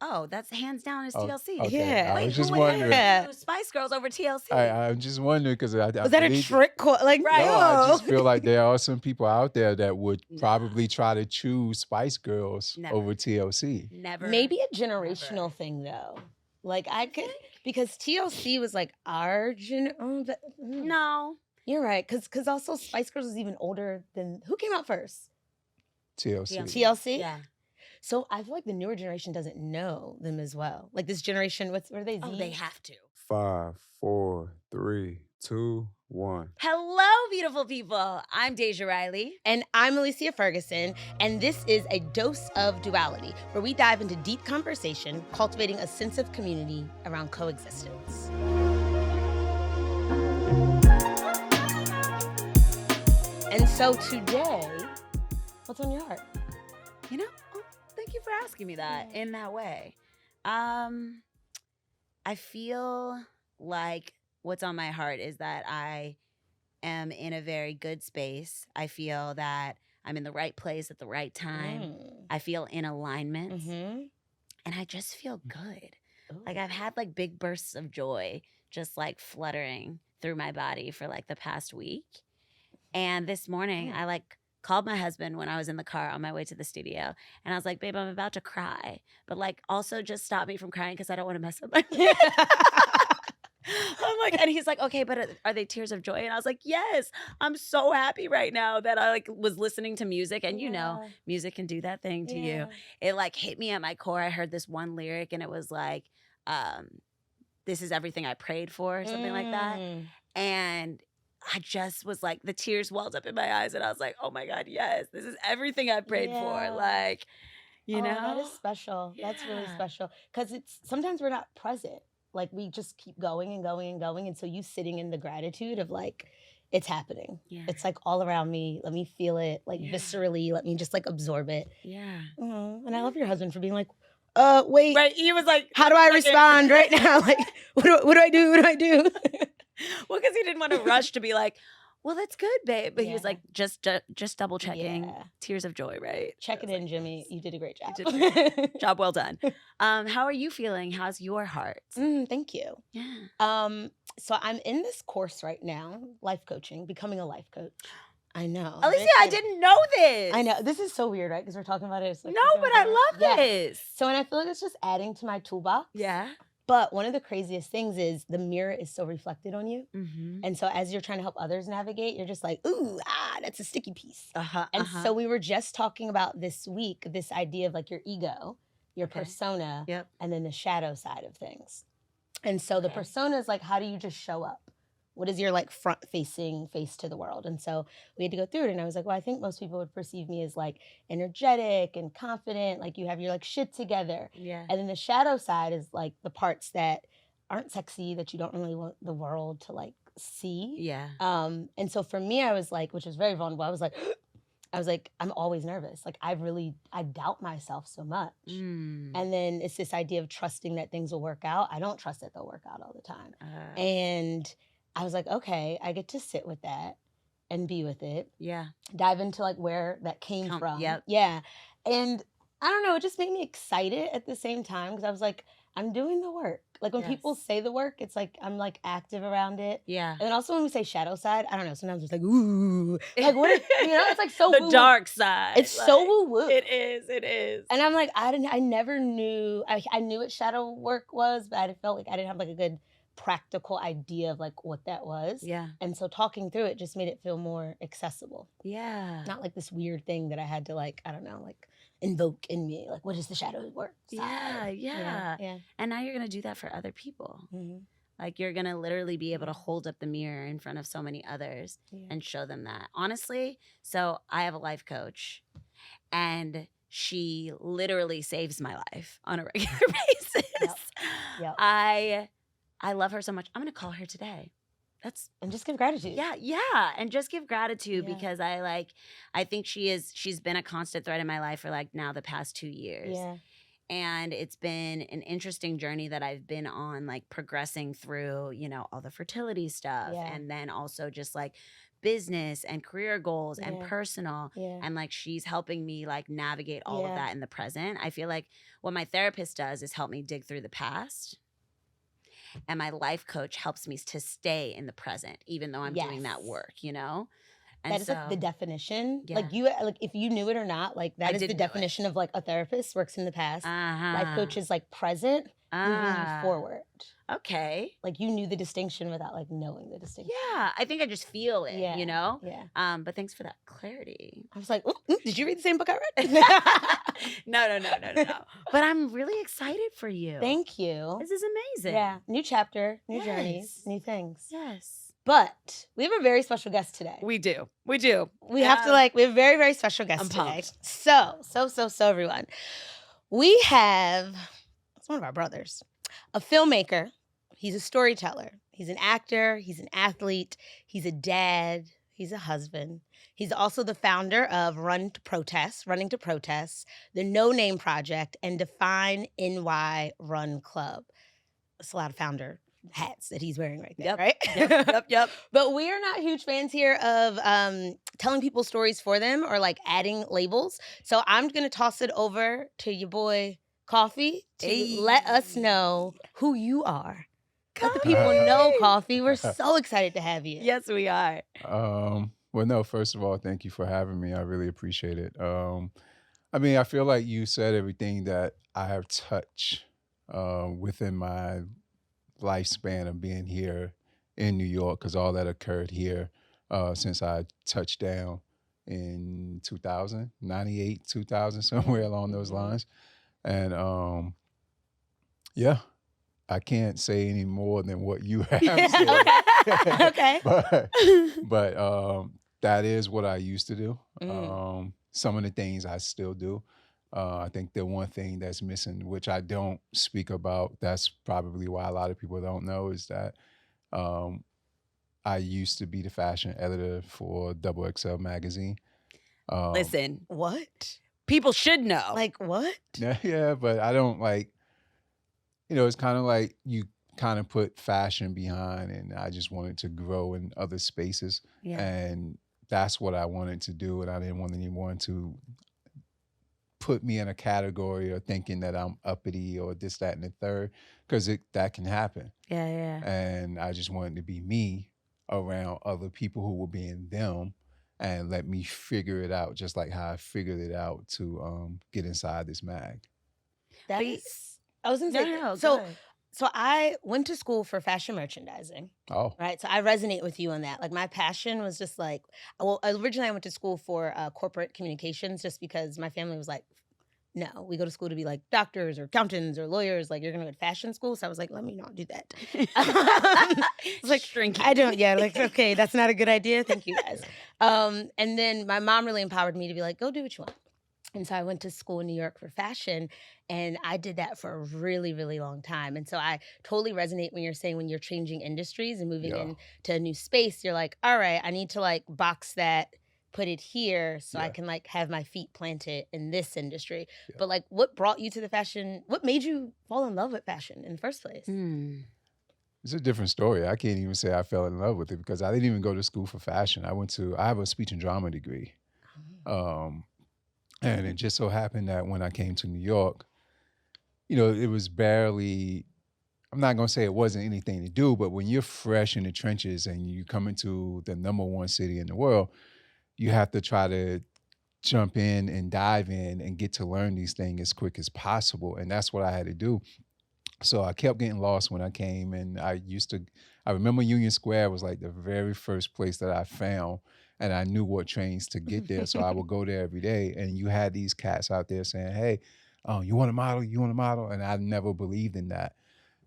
Oh, that's hands down is Oh, TLC. okay. Yeah. I was Wait, just who would wondering. ever do Spice Girls over TLC? I'm just wondering because I Was that a believe trick? Like, Right. no, I no. just feel like there are some people out there that would Nah. probably try to choose Spice Girls Never. over TLC. Never. Maybe a generational Never. thing though. Like I could think? because TLC was like our No. You're right, because also Spice Girls was even older than who came out first? TLC. TLC. Yeah. So I feel like the newer generation doesn't know them as well. Like this generation, what are they? Z? Oh, they have to. 5, 4, 3, 2, 1. Hello, beautiful people. I'm Deja Riley. And I'm Alicia Ferguson, and this is a dose of duality, where we dive into deep conversation, cultivating a sense of community around coexistence. And so today, what's on your heart? You know, thank you for asking me that in that way. I feel like what's on my heart is that I am in a very good space. I feel that I'm in the right place at the right time. I feel in alignment. And I just feel good. Ooh. Like I've had like big bursts of joy just like fluttering through my body for like the past week. And this morning I like called my husband when I was in the car on my way to the studio. And I was like, babe, I'm about to cry. But like also just stop me from crying because I don't want to mess up my I'm like, and he's like, okay, but are they tears of joy? And I was like, yes, I'm so happy right now that I like was listening to music. And you know, music can do that thing to you. It like hit me at my core. I heard this one lyric and it was like, this is everything I prayed for or something like that. And I just was like, the tears welled up in my eyes. And I was like, oh my God, yes, this is everything I prayed for. Like, you know? That is special. That's really special. Because it's sometimes we're not present. Like we just keep going and going and going. And so you sitting in the gratitude of like, it's happening. Yeah. It's like all around me. Let me feel it like viscerally. Let me just like absorb it. Yeah. And I love your husband for being like, wait. Right. He was like, how do I respond right now? Like, what do I do? What do I do? Well, because he didn't want to rush to be like, well, that's good, babe. But he was like, just double checking. Yeah. Tears of joy, right? Check it in, Jimmy. You did a great job. Job well done. How are you feeling? How's your heart? Thank you. Yeah. So I'm in this course right now, life coaching, becoming a life coach. I know. Alicia, I didn't know this. I know. This is so weird, right? Because we're talking about it. It's like, no, but I love this. So, and I feel like it's just adding to my toolbox. Yeah. But one of the craziest things is the mirror is so reflected on you. Mm-hmm. And so as you're trying to help others navigate, you're just like, ooh, that's a sticky piece. And so we were just talking about this week, this idea of like your ego, your persona, and then the shadow side of things. And so the persona is like, how do you just show up? What is your like front-facing face to the world? And so we had to go through it. And I was like, well, I think most people would perceive me as like energetic and confident, like you have your like shit together. Yeah. And then the shadow side is like the parts that aren't sexy, that you don't really want the world to like see. Yeah. And so for me, I was like, which was very vulnerable. I was like, I'm always nervous. Like I doubt myself so much. And then it's this idea of trusting that things will work out. I don't trust that they'll work out all the time. And I was like, okay, I get to sit with that and be with it. Yeah. Dive into like where that came from. Yep. Yeah. And I don't know, it just made me excited at the same time because I was like, I'm doing the work. Like when people say the work, it's like I'm like active around it. Yeah. And then also when we say shadow side, I don't know, sometimes it's like, ooh. Like what is, it's like so the woo-woo. dark side. It's like, so woo-woo. It is. And I'm like, I never knew, I knew what shadow work was, but I felt like I didn't have like a good practical idea of like what that was. Yeah. And so talking through it just made it feel more accessible. Yeah. Not like this weird thing that I had to like, I don't know, like invoke in me. Like what is the shadow work side? Yeah. And now you're going to do that for other people. Like you're going to literally be able to hold up the mirror in front of so many others and show them that. Honestly, so I have a life coach and she literally saves my life on a regular basis. Yep. I love her so much. I'm going to call her today. And just give gratitude. Yeah. And just give gratitude because I think she's been a constant thread in my life for like now the past 2 years. Yeah. And it's been an interesting journey that I've been on, like progressing through, all the fertility stuff. And then also just like business and career goals and personal. And like she's helping me like navigate all of that in the present. I feel like what my therapist does is help me dig through the past. And my life coach helps me to stay in the present, even though I'm doing that work, you know? And that is like the definition. Yeah. Like you, like if you knew it or not, like that is the definition of like a therapist works in the past. Life coach is like present, moving you forward. Okay. Like you knew the distinction without like knowing the distinction. Yeah, I think I just feel it, you know? Yeah. But thanks for that clarity. I was like, did you read the same book I read? No. But I'm really excited for you. Thank you. This is amazing. Yeah. New chapter, new journeys, new things. Yes. But we have a very special guest today. We do. We have to we have a very, very special guest today. So everyone. We have, it's one of our brothers, a filmmaker. He's a storyteller. He's an actor. He's an athlete. He's a dad. He's a husband. He's also the founder of Running to Protest, the No Name Project, and Define NY Run Club. That's a lot of founder hats that he's wearing right there, right? Yep. But we are not huge fans here of telling people stories for them or like adding labels. So I'm going to toss it over to your boy Coffey to let us know who you are. Let the people know, Coffey. We're so excited to have you. Yes, we are. Well, no, first of all, thank you for having me. I really appreciate it. I mean, I feel like you said everything that I have touched within my lifespan of being here in New York, because all that occurred here since I touched down in 2000, 98, 2000, somewhere along those lines. And yeah, I can't say any more than what you have said. Okay. But that is what I used to do. Some of the things I still do. I think the one thing that's missing, which I don't speak about, that's probably why a lot of people don't know, is that I used to be the fashion editor for XXL magazine. Listen. What? People should know. Like what? Yeah, but I don't like, it's kind of like you kind of put fashion behind, and I just wanted to grow in other spaces. Yeah. And that's what I wanted to do. And I didn't want anyone to put me in a category or thinking that I'm uppity or this, that, and the third, because that can happen. Yeah. And I just wanted to be me around other people who were being them and let me figure it out, just like how I figured it out to get inside this mag. I was going to say, so I went to school for fashion merchandising. Oh. Right? So I resonate with you on that. Like my passion was just like, well, originally I went to school for corporate communications just because my family was like, no, we go to school to be like doctors or accountants or lawyers. Like you're going to go to fashion school. So I was like, let me not do that. It's like shrinking. Okay, that's not a good idea. Thank you guys. And then my mom really empowered me to be like, go do what you want. And so I went to school in New York for fashion, and I did that for a really, really long time. And so I totally resonate when you're saying when you're changing industries and moving into a new space, you're like, all right, I need to like box that, put it here so I can like have my feet planted in this industry. Yeah. But like what brought you to the fashion? What made you fall in love with fashion in the first place? It's a different story. I can't even say I fell in love with it because I didn't even go to school for fashion. I have a speech and drama degree. And it just so happened that when I came to New York, it was barely, I'm not going to say it wasn't anything to do, but when you're fresh in the trenches and you come into the #1 city in the world, you have to try to jump in and dive in and get to learn these things as quick as possible. And that's what I had to do. So I kept getting lost when I came, and I remember Union Square was like the very first place that I found. And I knew what trains to get there, so I would go there every day. And you had these cats out there saying, hey, you want a model? You want a model? And I never believed in that.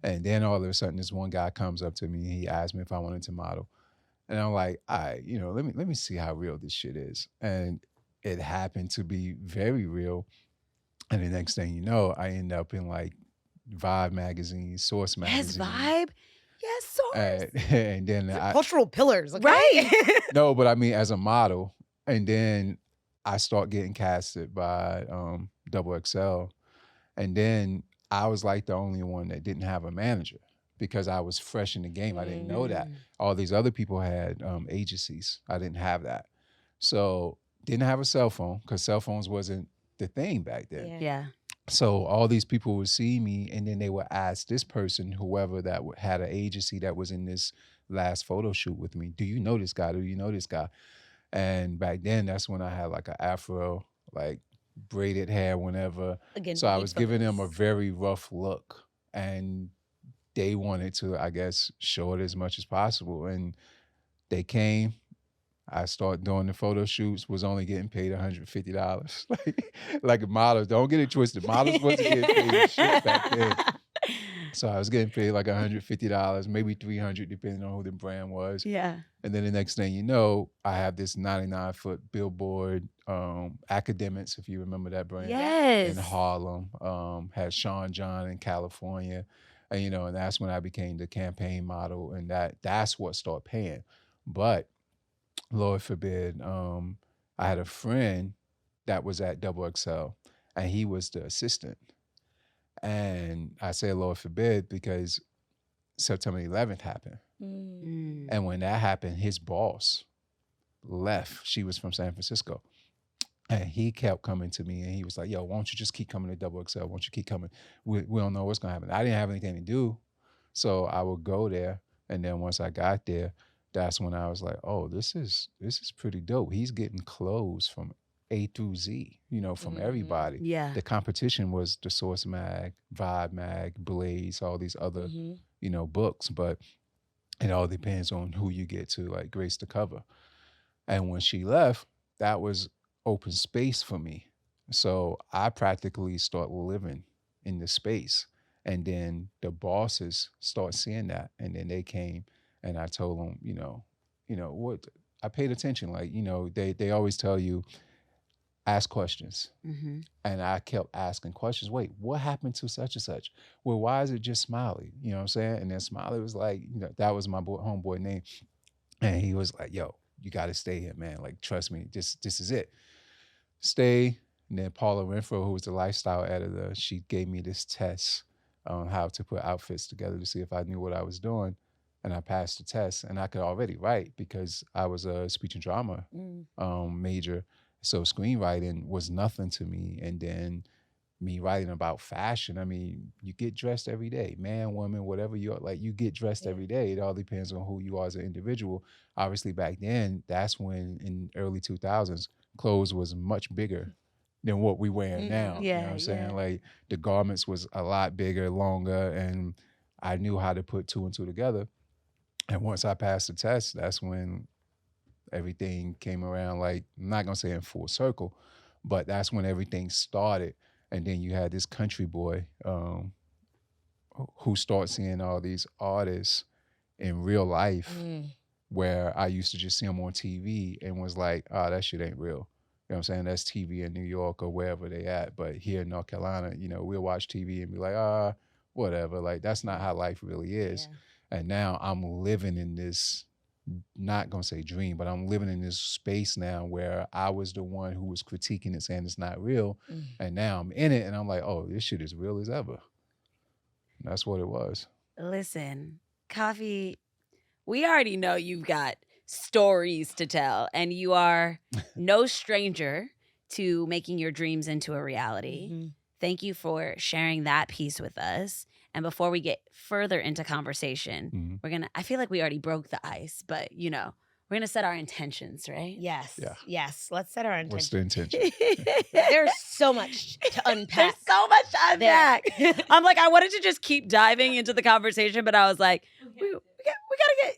And then all of a sudden, this one guy comes up to me, and he asked me if I wanted to model. And I'm like, all right, let me see how real this shit is. And it happened to be very real. And the next thing you know, I end up in like Vibe magazine, Source magazine. Yes, Vibe. Yes, Source. And then cultural pillars, okay? Right? No, but I mean as a model, and then I start getting casted by XXL, and then I was like the only one that didn't have a manager because I was fresh in the game. I didn't know that. All these other people had agencies. I didn't have that. So didn't have a cell phone because cell phones wasn't the thing back then. Yeah. So all these people would see me, and then they would ask this person, whoever that had an agency that was in this last photo shoot with me, do you know this guy? Do you know this guy? And back then, that's when I had like an afro, like braided hair whenever. Again, so I was giving them a very rough look, and they wanted to, I guess, show it as much as possible. And they came. I started doing the photo shoots, was only getting paid $150. like models, don't get it twisted. Models wasn't getting paid shit back then. So I was getting paid like $150, maybe $300, depending on who the brand was. Yeah. And then the next thing you know, I have this 99-foot billboard, Academics, if you remember that brand. Yes. In Harlem, had Sean John in California. And, and that's when I became the campaign model, and that's what started paying. But Lord forbid, I had a friend that was at XXL, and he was the assistant. And I say Lord forbid because September 11th happened. And when that happened, his boss left. She was from San Francisco. And he kept coming to me, and he was like, yo, why don't you just keep coming to XXL? Why don't you keep coming? We don't know what's going to happen. I didn't have anything to do. So I would go there. And then once I got there, that's when I was like, oh, this is pretty dope. He's getting clothes from A through Z, from everybody. Yeah. The competition was the Source Mag, Vibe Mag, Blaze, all these other, books. But it all depends on who you get to, like, grace the cover. And when she left, that was open space for me. So I practically start living in the space. And then the bosses start seeing that. And then they came. And I told them, what I paid attention. Like, they always tell you, ask questions. And I kept asking questions. Wait, what happened to such and such? Well, why is it just Smiley? You know what I'm saying? And then Smiley was like, that was my homeboy name. And he was like, yo, you got to stay here, man. Like, trust me, this is it. Stay. And then Paula Renfro, who was the lifestyle editor, she gave me this test on how to put outfits together to see if I knew what I was doing. And I passed the test, and I could already write because I was a speech and drama major. So screenwriting was nothing to me. And then me writing about fashion, I mean, you get dressed every day, man, woman, whatever you are, like, you get dressed every day. It all depends on who you are as an individual. Obviously, back then, that's when in early 2000s, clothes was much bigger than what we wearing now. You know what I'm saying? Like, the garments was a lot bigger, longer, and I knew how to put two and two together. And once I passed the test, that's when everything came around, like, I'm not going to say in full circle, but that's when everything started. And then you had this country boy who started seeing all these artists in real life where I used to just see them on TV and was like, oh, that shit ain't real. You know what I'm saying? That's TV in New York or wherever they at. But here in North Carolina, we'll watch TV and be like, whatever. Like, that's not how life really is. Yeah. And now I'm living in this, not going to say dream, but I'm living in this space now where I was the one who was critiquing it, saying it's not real. And now I'm in it, and I'm like, oh, this shit is real as ever. And that's what it was. Listen, Coffey, we already know you've got stories to tell, and you are no stranger to making your dreams into a reality. Thank you for sharing that piece with us. And before we get further into conversation, I feel like we already broke the ice, but we're going to set our intentions, right? Yes. Yeah. Yes. Let's set our intentions. What's the intention? There's so much to unpack. There's so much to unpack. I'm like, I wanted to just keep diving into the conversation, but I was like, we got to get,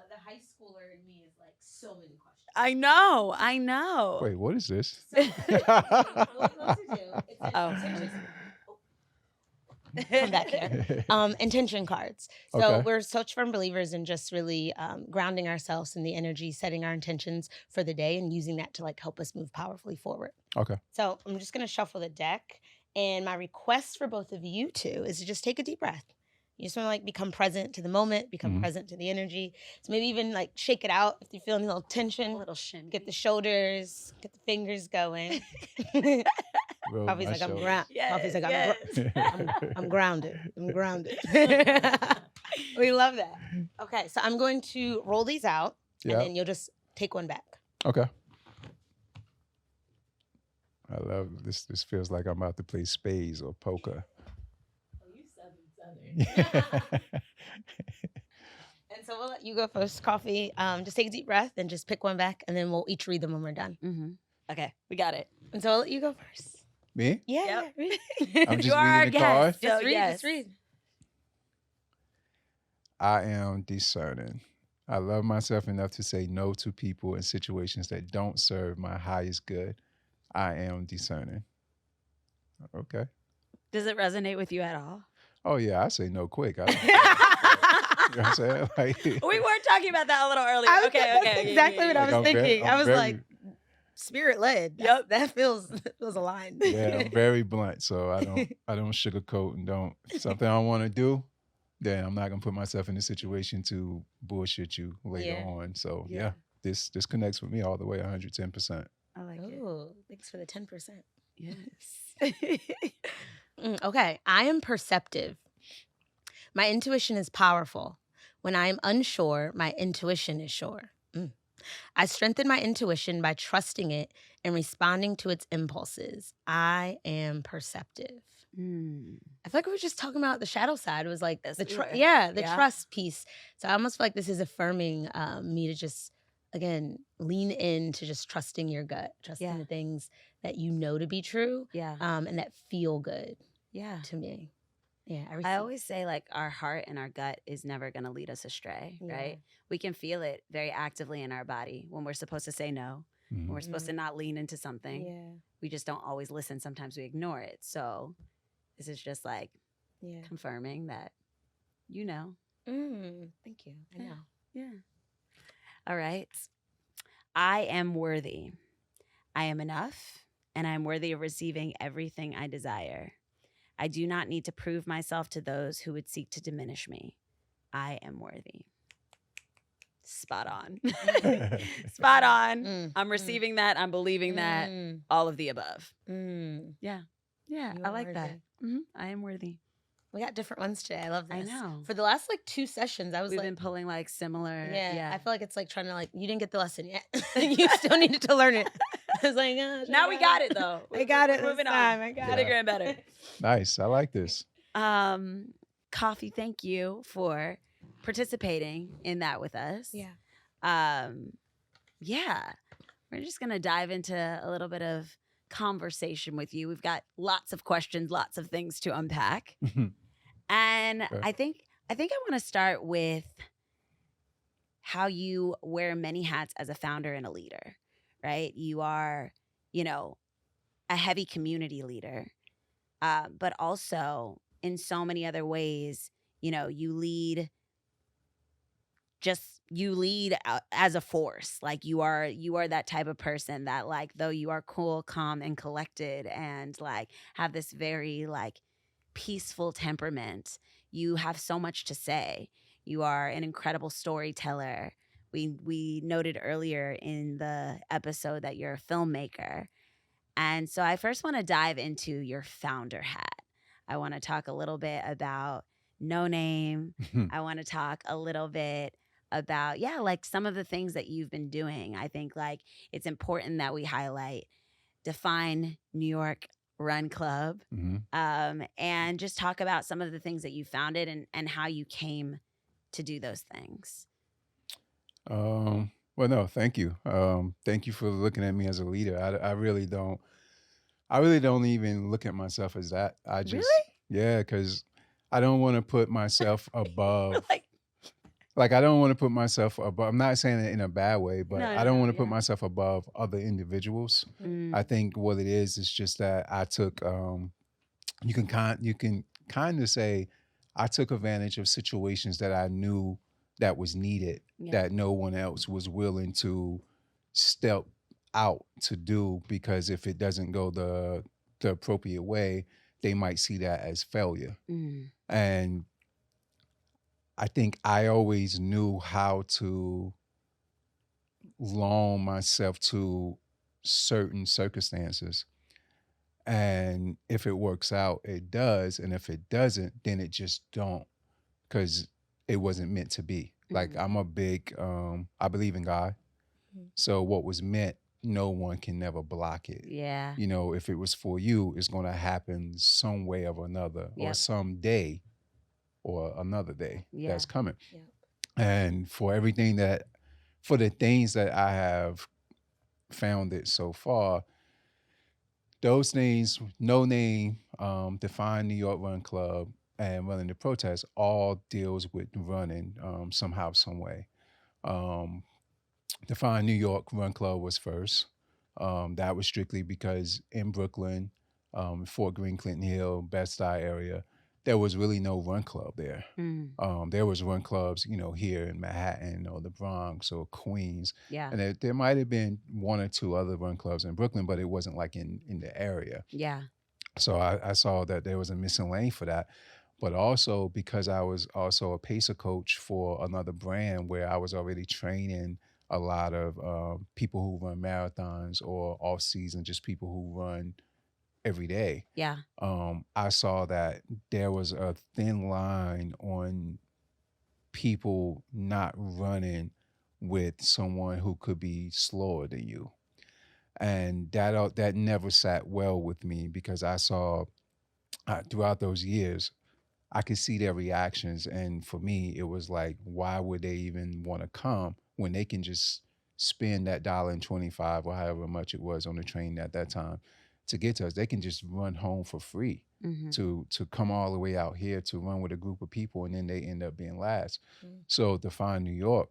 The high schooler in me is like so many questions. I know. Wait, what is this? Come back here. Intention cards. So we're such firm believers in just really grounding ourselves in the energy, setting our intentions for the day, and using that to like help us move powerfully forward. Okay. So I'm just going to shuffle the deck. And my request for both of you two is to just take a deep breath. You just want to like become present to the moment, become present to the energy. So maybe even like shake it out if you're feeling a little tension. A little shin. Get the shoulders, get the fingers going. Coffey's like, I'm Coffey's like, yes. I'm grounded. I'm grounded. We love that. Okay, so I'm going to roll these out, and then you'll just take one back. Okay. I love this. This feels like I'm about to play spades or poker. Oh, you Southern. And so we'll let you go first, Coffey. Just take a deep breath and just pick one back, and then we'll each read them when we're done. Mm-hmm. Okay, we got it. And so I'll let you go first. Me? Yeah. I'm just You are reading the our card. guest. So, Just read. I am discerning. I love myself enough to say no to people and situations that don't serve my highest good. I am discerning. Okay. Does it resonate with you at all? Oh, yeah. I say no quick. You know what I'm saying? Like, We were talking about that a little earlier. That's exactly what I was thinking. I was like, spirit led. Yep. That feels aligned. Yeah, I'm very blunt. So I don't sugarcoat and don't. Something I want to do, then I'm not gonna put myself in a situation to bullshit you later on. So yeah, this connects with me all the way, 110%. I like it. Oh, thanks for the 10%. Yes. Okay, I am perceptive. My intuition is powerful. When I am unsure, my intuition is sure. I strengthen my intuition by trusting it and responding to its impulses. I am perceptive. I feel like we were just talking about the shadow side. It was like the trust piece. So I almost feel like this is affirming me to just, again, lean in to just trusting your gut, trusting the things that you know to be true, and that feel good to me. Yeah, I always say, like, our heart and our gut is never going to lead us astray, right? We can feel it very actively in our body when we're supposed to say no, when we're supposed to not lean into something. Yeah. We just don't always listen. Sometimes we ignore it. So this is just like confirming that, you know. Thank you. I know. Yeah. All right. I am worthy. I am enough, and I am worthy of receiving everything I desire. I do not need to prove myself to those who would seek to diminish me. I am worthy. Spot on. Spot on. I'm receiving that. I'm believing that. All of the above. Yeah. Yeah. I like that. I am worthy. We got different ones today. I love this. I know. For the last 2 sessions, We've been pulling like similar. Yeah. I feel like it's like trying to you didn't get the lesson yet. You still needed to learn it. I was like, now we got it though. I got it. Moving on. I got it. Bigger and better. Nice. I like this. Coffey, thank you for participating in that with us. Yeah. We're just gonna dive into a little bit of conversation with you. We've got lots of questions, lots of things to unpack. And Sure. I think I want to start with how you wear many hats as a founder and a leader, right? You are, a heavy community leader, but also in so many other ways, you lead as a force. Like you are that type of person that, like, though you are cool, calm, and collected and like have this very like peaceful temperament, you have so much to say. You are an incredible storyteller. We noted earlier in the episode that you're a filmmaker. And so I first want to dive into your founder hat. I want to talk a little bit about No Name. I want to talk a little bit about, like some of the things that you've been doing. I think like it's important that we highlight Define New York Run Club, and just talk about some of the things that you founded and how you came to do those things. Well, no, thank you. Thank you for looking at me as a leader. I really don't even look at myself as that. I just, because I don't want to put myself above. Like I don't want to put myself above. I'm not saying it in a bad way, but I don't want to put myself above other individuals. I think what it is just that I took. You can kind of say I took advantage of situations that I knew that was needed, that no one else was willing to step out to do, because if it doesn't go the appropriate way, they might see that as failure. And I think I always knew how to loan myself to certain circumstances. And if it works out, it does. And if it doesn't, then it just don't, because it wasn't meant to be. Like I'm a big, I believe in God. So what was meant, no one can never block it. Yeah. You know, if it was for you, it's going to happen some way or another, or someday or another day that's coming. Yep. And for the things that I have found it so far, those things, No Name, Define New York Run Club, and Running the Protest, all deals with running somehow, some way. Define New York Run Club was first. That was strictly because in Brooklyn, Fort Greene, Clinton Hill, Bed-Stuy area, there was really no run club there. There was run clubs, you know, here in Manhattan or the Bronx or Queens. Yeah. And there might have been one or two other run clubs in Brooklyn, but it wasn't like in the area. Yeah. So I saw that there was a missing lane for that. But also because I was also a pacer coach for another brand where I was already training a lot of people who run marathons or off season, just people who run every day. Yeah. I saw that there was a thin line on people not running with someone who could be slower than you. And that never sat well with me, because I saw throughout those years, I could see their reactions. And for me, it was like, why would they even want to come when they can just spend that $1.25 or however much it was on the train at that time to get to us? They can just run home for free to come all the way out here to run with a group of people, and then they end up being last. So Define New York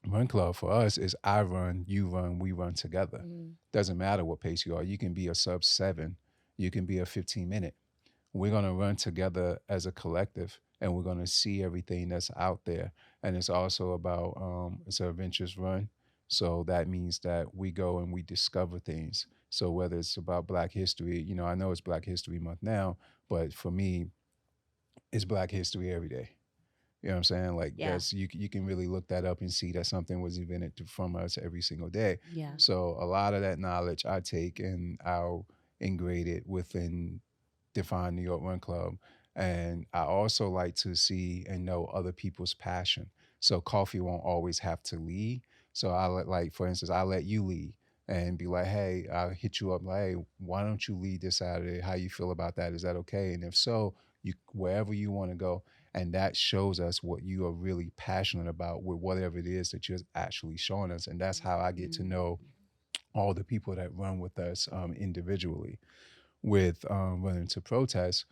Run Club for us is I run, you run, we run together. Doesn't matter what pace you are. You can be a sub 7, you can be a 15-minute. We're going to run together as a collective, and we're going to see everything that's out there. And it's also about, it's an adventurous run. So that means that we go and we discover things. So whether it's about Black history, you know, I know it's Black History Month now, but for me, it's Black history every day. You know what I'm saying? Like, that's, you can really look that up and see that something was invented from us every single day. Yeah. So a lot of that knowledge I take and I'll ingrate it within Define New York Run Club. And I also like to see and know other people's passion. So Coffey won't always have to lead. So for instance, I let you lead and be like, hey, I'll hit you up like, hey, why don't you lead this Saturday? How you feel about that? Is that okay? And if so, wherever you want to go. And that shows us what you are really passionate about with whatever it is that you're actually showing us. And that's how I get to know all the people that run with us individually. With Running to Protest,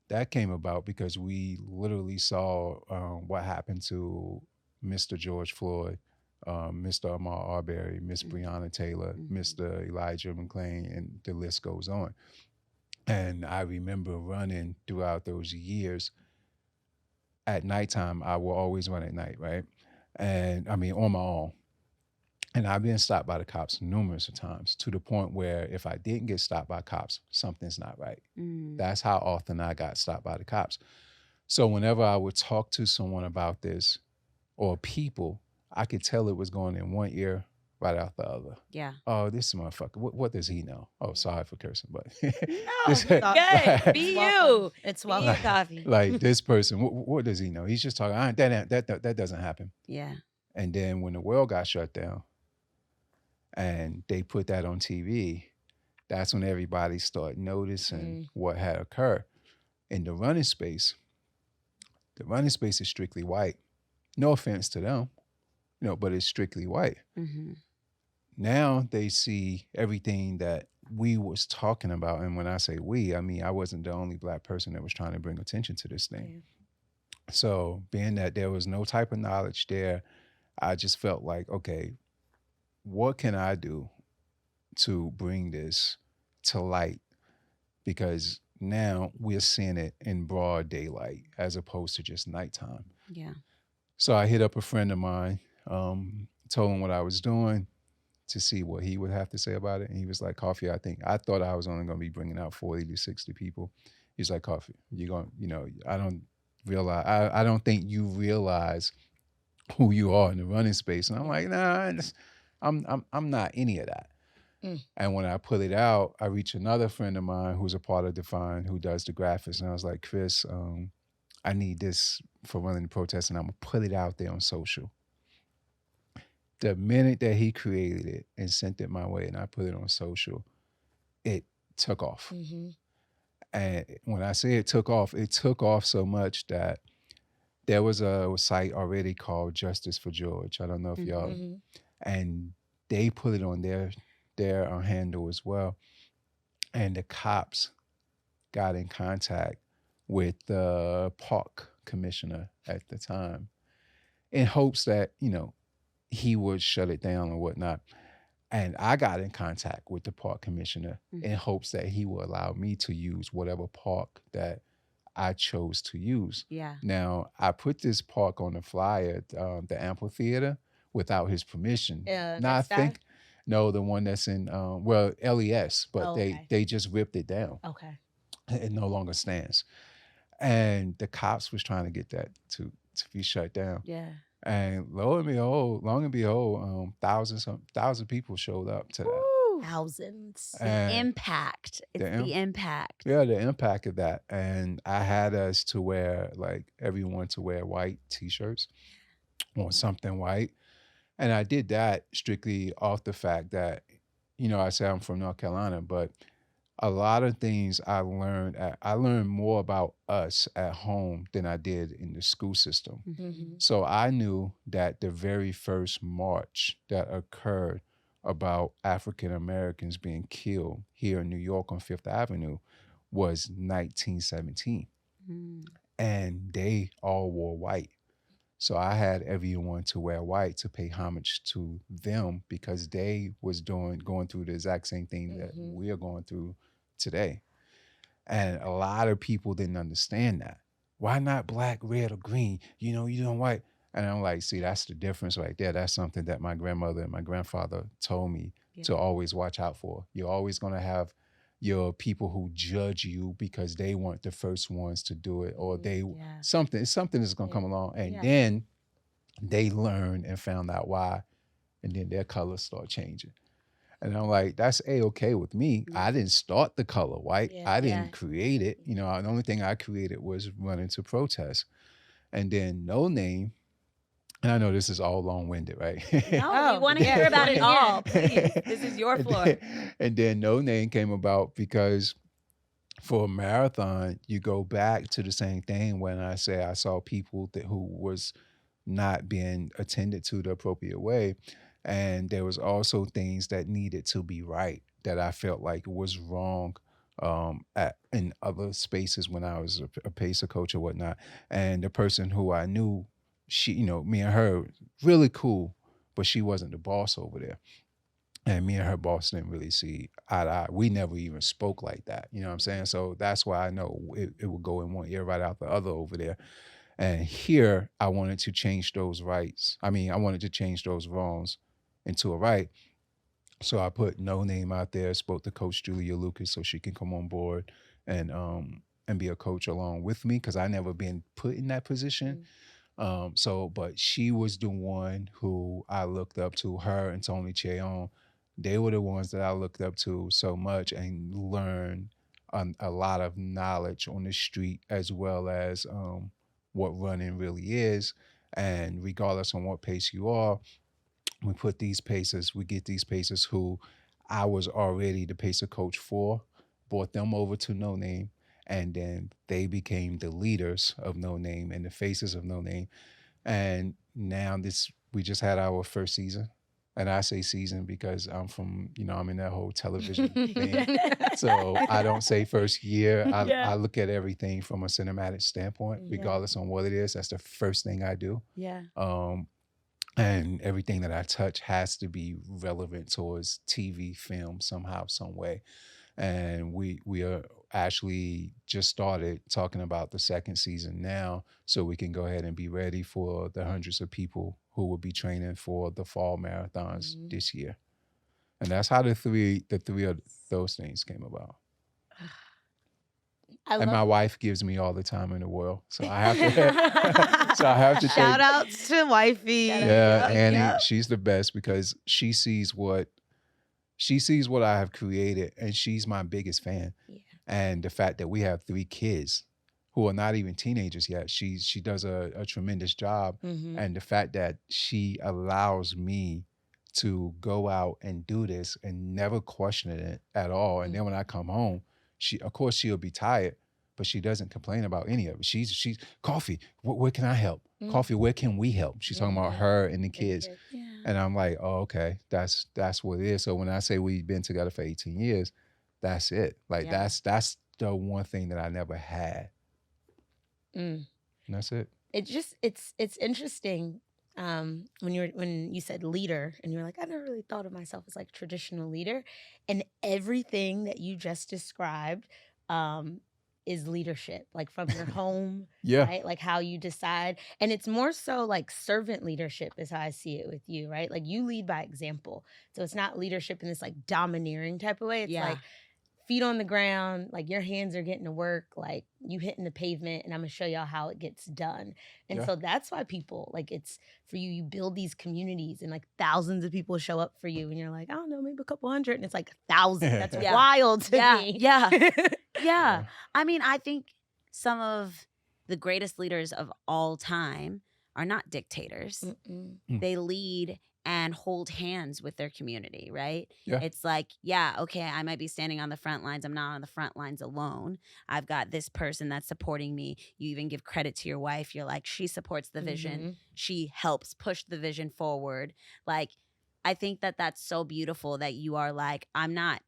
that came about because we literally saw what happened to Mr. George Floyd, Mr. Ahmaud Arbery, Miss Breonna Taylor, Mr. Elijah McClain, and the list goes on. And I remember running throughout those years. At nighttime, I will always run at night, right? And I mean, on my own. And I've been stopped by the cops numerous times, to the point where if I didn't get stopped by cops, something's not right. That's how often I got stopped by the cops. So whenever I would talk to someone about this, or people, I could tell it was going in one ear right out the other. Yeah. Oh, this motherfucker, what does he know? Oh, sorry for cursing, but. No, good. Be you. It's welcome. Coffee. Like this person, what does he know? He's just talking, that doesn't happen. Yeah. And then when the world got shut down, and they put that on TV, that's when everybody started noticing what had occurred. In the running space is strictly white. No offense to them, you know, but it's strictly white. Now they see everything that we was talking about. And when I say we, I mean, I wasn't the only Black person that was trying to bring attention to this thing. So being that there was no type of knowledge there, I just felt like, okay, what can I do to bring this to light? Because now we're seeing it in broad daylight as opposed to just nighttime. Yeah. So I hit up a friend of mine, told him what I was doing to see what he would have to say about it. And he was like, Coffey, I thought I was only going to be bringing out 40 to 60 people. He's like, Coffey, you're going, you know, I don't think you realize who you are in the running space. And I'm like, nah, I'm not any of that. And when I put it out, I reached another friend of mine who's a part of Define, who does the graphics. And I was like, Chris, I need this for running the protest, and I'm going to put it out there on social. The minute that he created it and sent it my way and I put it on social, it took off. And when I say it took off so much that there was a site already called Justice for George. I don't know if y'all, and they put it on their handle as well. And the cops got in contact with the park commissioner at the time in hopes that, he would shut it down or whatnot. And I got in contact with the park commissioner in hopes that he will allow me to use whatever park that I chose to use. Yeah. Now, I put this park on the flyer, the amphitheater, without his permission. Now, no, the one that's in, LES, but they just ripped it down. Okay. It no longer stands. And the cops was trying to get that to be shut down. Yeah. And long and behold, thousand people showed up to that. Thousands. The impact. It's the impact. Yeah, the impact of that. And I had us to wear, everyone to wear white T-shirts or something white. And I did that strictly off the fact that, I say I'm from North Carolina, but a lot of things I learned more about us at home than I did in the school system. So I knew that the very first march that occurred about African Americans being killed here in New York on Fifth Avenue was 1917. And they all wore white. So I had everyone to wear white to pay homage to them because they was going through the exact same thing that we're going through today. And a lot of people didn't understand that. Why not black, red, or green? You doing white. And I'm like, see, that's the difference right there. That's something that my grandmother and my grandfather told me to always watch out for. You're always going to have your people who judge you because they weren't the first ones to do it, or something that's going to come along. And then they learned and found out why. And then their colors start changing. And I'm like, that's A-okay with me. I didn't start the color white. I didn't create it. The only thing I created was running to protest. And then No Name, and I know this is all long-winded, right? No, we want to hear about it all. Please, this is your floor. And then No Name came about because for a marathon, you go back to the same thing when I say I saw people who was not being attended to the appropriate way. And there was also things that needed to be right that I felt like was wrong in other spaces when I was a pacer coach or whatnot. And the person who I knew, she, me and her, really cool, but she wasn't the boss over there. And me and her boss didn't really see eye to eye. We never even spoke like that. You know what I'm saying? So that's why I know it would go in one ear right out the other over there. And here, I wanted to change those rights. I wanted to change those wrongs into a right. So I put No Name out there, spoke to Coach Julia Lucas so she can come on board and be a coach along with me because I never been put in that position. But she was the one who I looked up to, her and Tony Cheon. They were the ones that I looked up to so much and learned a lot of knowledge on the street as well as what running really is. And regardless on what pace you are, we get these pacers who I was already the pacer coach for, brought them over to No Name, and then they became the leaders of No Name and the faces of No Name. And now we just had our first season. And I say season because I'm from, I'm in that whole television thing. So I don't say first year. I look at everything from a cinematic standpoint, regardless on what it is. That's the first thing I do. Yeah. And everything that I touch has to be relevant towards TV, film, somehow, some way. And we are actually just started talking about the second season now, so we can go ahead and be ready for the hundreds of people who will be training for the fall marathons this year. And that's how the three of those things came about. And my wife gives me all the time in the world, so I have to. Shout outs to wifey. Yeah, Annie, she's the best because she sees what She sees what I have created, and she's my biggest fan. Yeah. And the fact that we have 3 kids who are not even teenagers yet, she does a tremendous job. Mm-hmm. And the fact that she allows me to go out and do this and never question it at all. And then when I come home, of course she'll be tired, but she doesn't complain about any of it. She's Coffey, where can I help? Coffey, where can we help? She's talking about her and the kids. Yeah. And I'm like, oh, okay, that's what it is. So when I say we've been together for 18 years, that's it. Like that's the one thing that I never had. And that's it. It's interesting when you said leader, and you're like, I never really thought of myself as like traditional leader, and everything that you just described is leadership, like from your home, right? Like how you decide. And it's more so like servant leadership is how I see it with you, right? Like you lead by example. So it's not leadership in this like domineering type of way. It's like feet on the ground, like your hands are getting to work, like you hitting the pavement, and I'm gonna show y'all how it gets done. And so that's why people, like, it's for you, you build these communities and like thousands of people show up for you, and you're like, I don't know, maybe a couple hundred, and it's like thousands. That's wild to me. Yeah. I mean, I think some of the greatest leaders of all time are not dictators. They lead and hold hands with their community, right? Yeah. It's like, okay, I might be standing on the front lines. I'm not on the front lines alone. I've got this person that's supporting me. You even give credit to your wife. You're like, she supports the vision. She helps push the vision forward. Like, I think that that's so beautiful that you are like, I'm not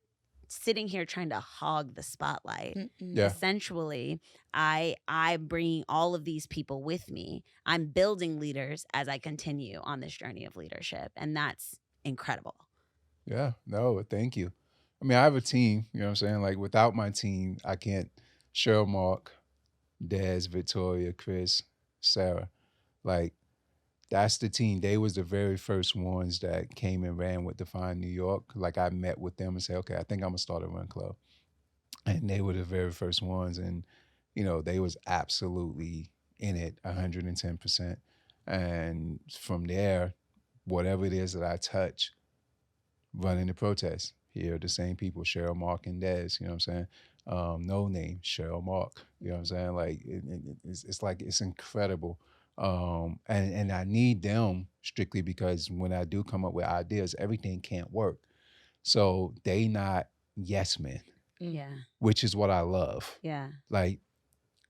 sitting here trying to hog the spotlight. Essentially, I'm bringing all of these people with me. I'm building leaders as I continue on this journey of leadership, and that's incredible. Yeah, no, thank you. I mean, I have a team, you know what I'm saying? Like, without my team, I can't. Cheryl, Mark, Des, Victoria, Chris, Sarah, like, that's the team. They was the very first ones that came and ran with Define New York. Like, I met with them and said, okay, I think I'm gonna start a run club. And they were the very first ones. And, you know, they was absolutely in it 110%. And from there, whatever it is that I touch, running the protest, here are the same people, Cheryl, Mark, and Des, you know what I'm saying? No name, Cheryl, Mark, you know what I'm saying? Like, it's like, it's incredible. And I need them strictly because when I do come up with ideas, everything can't work. So they not yes men. Which is what I love. Like,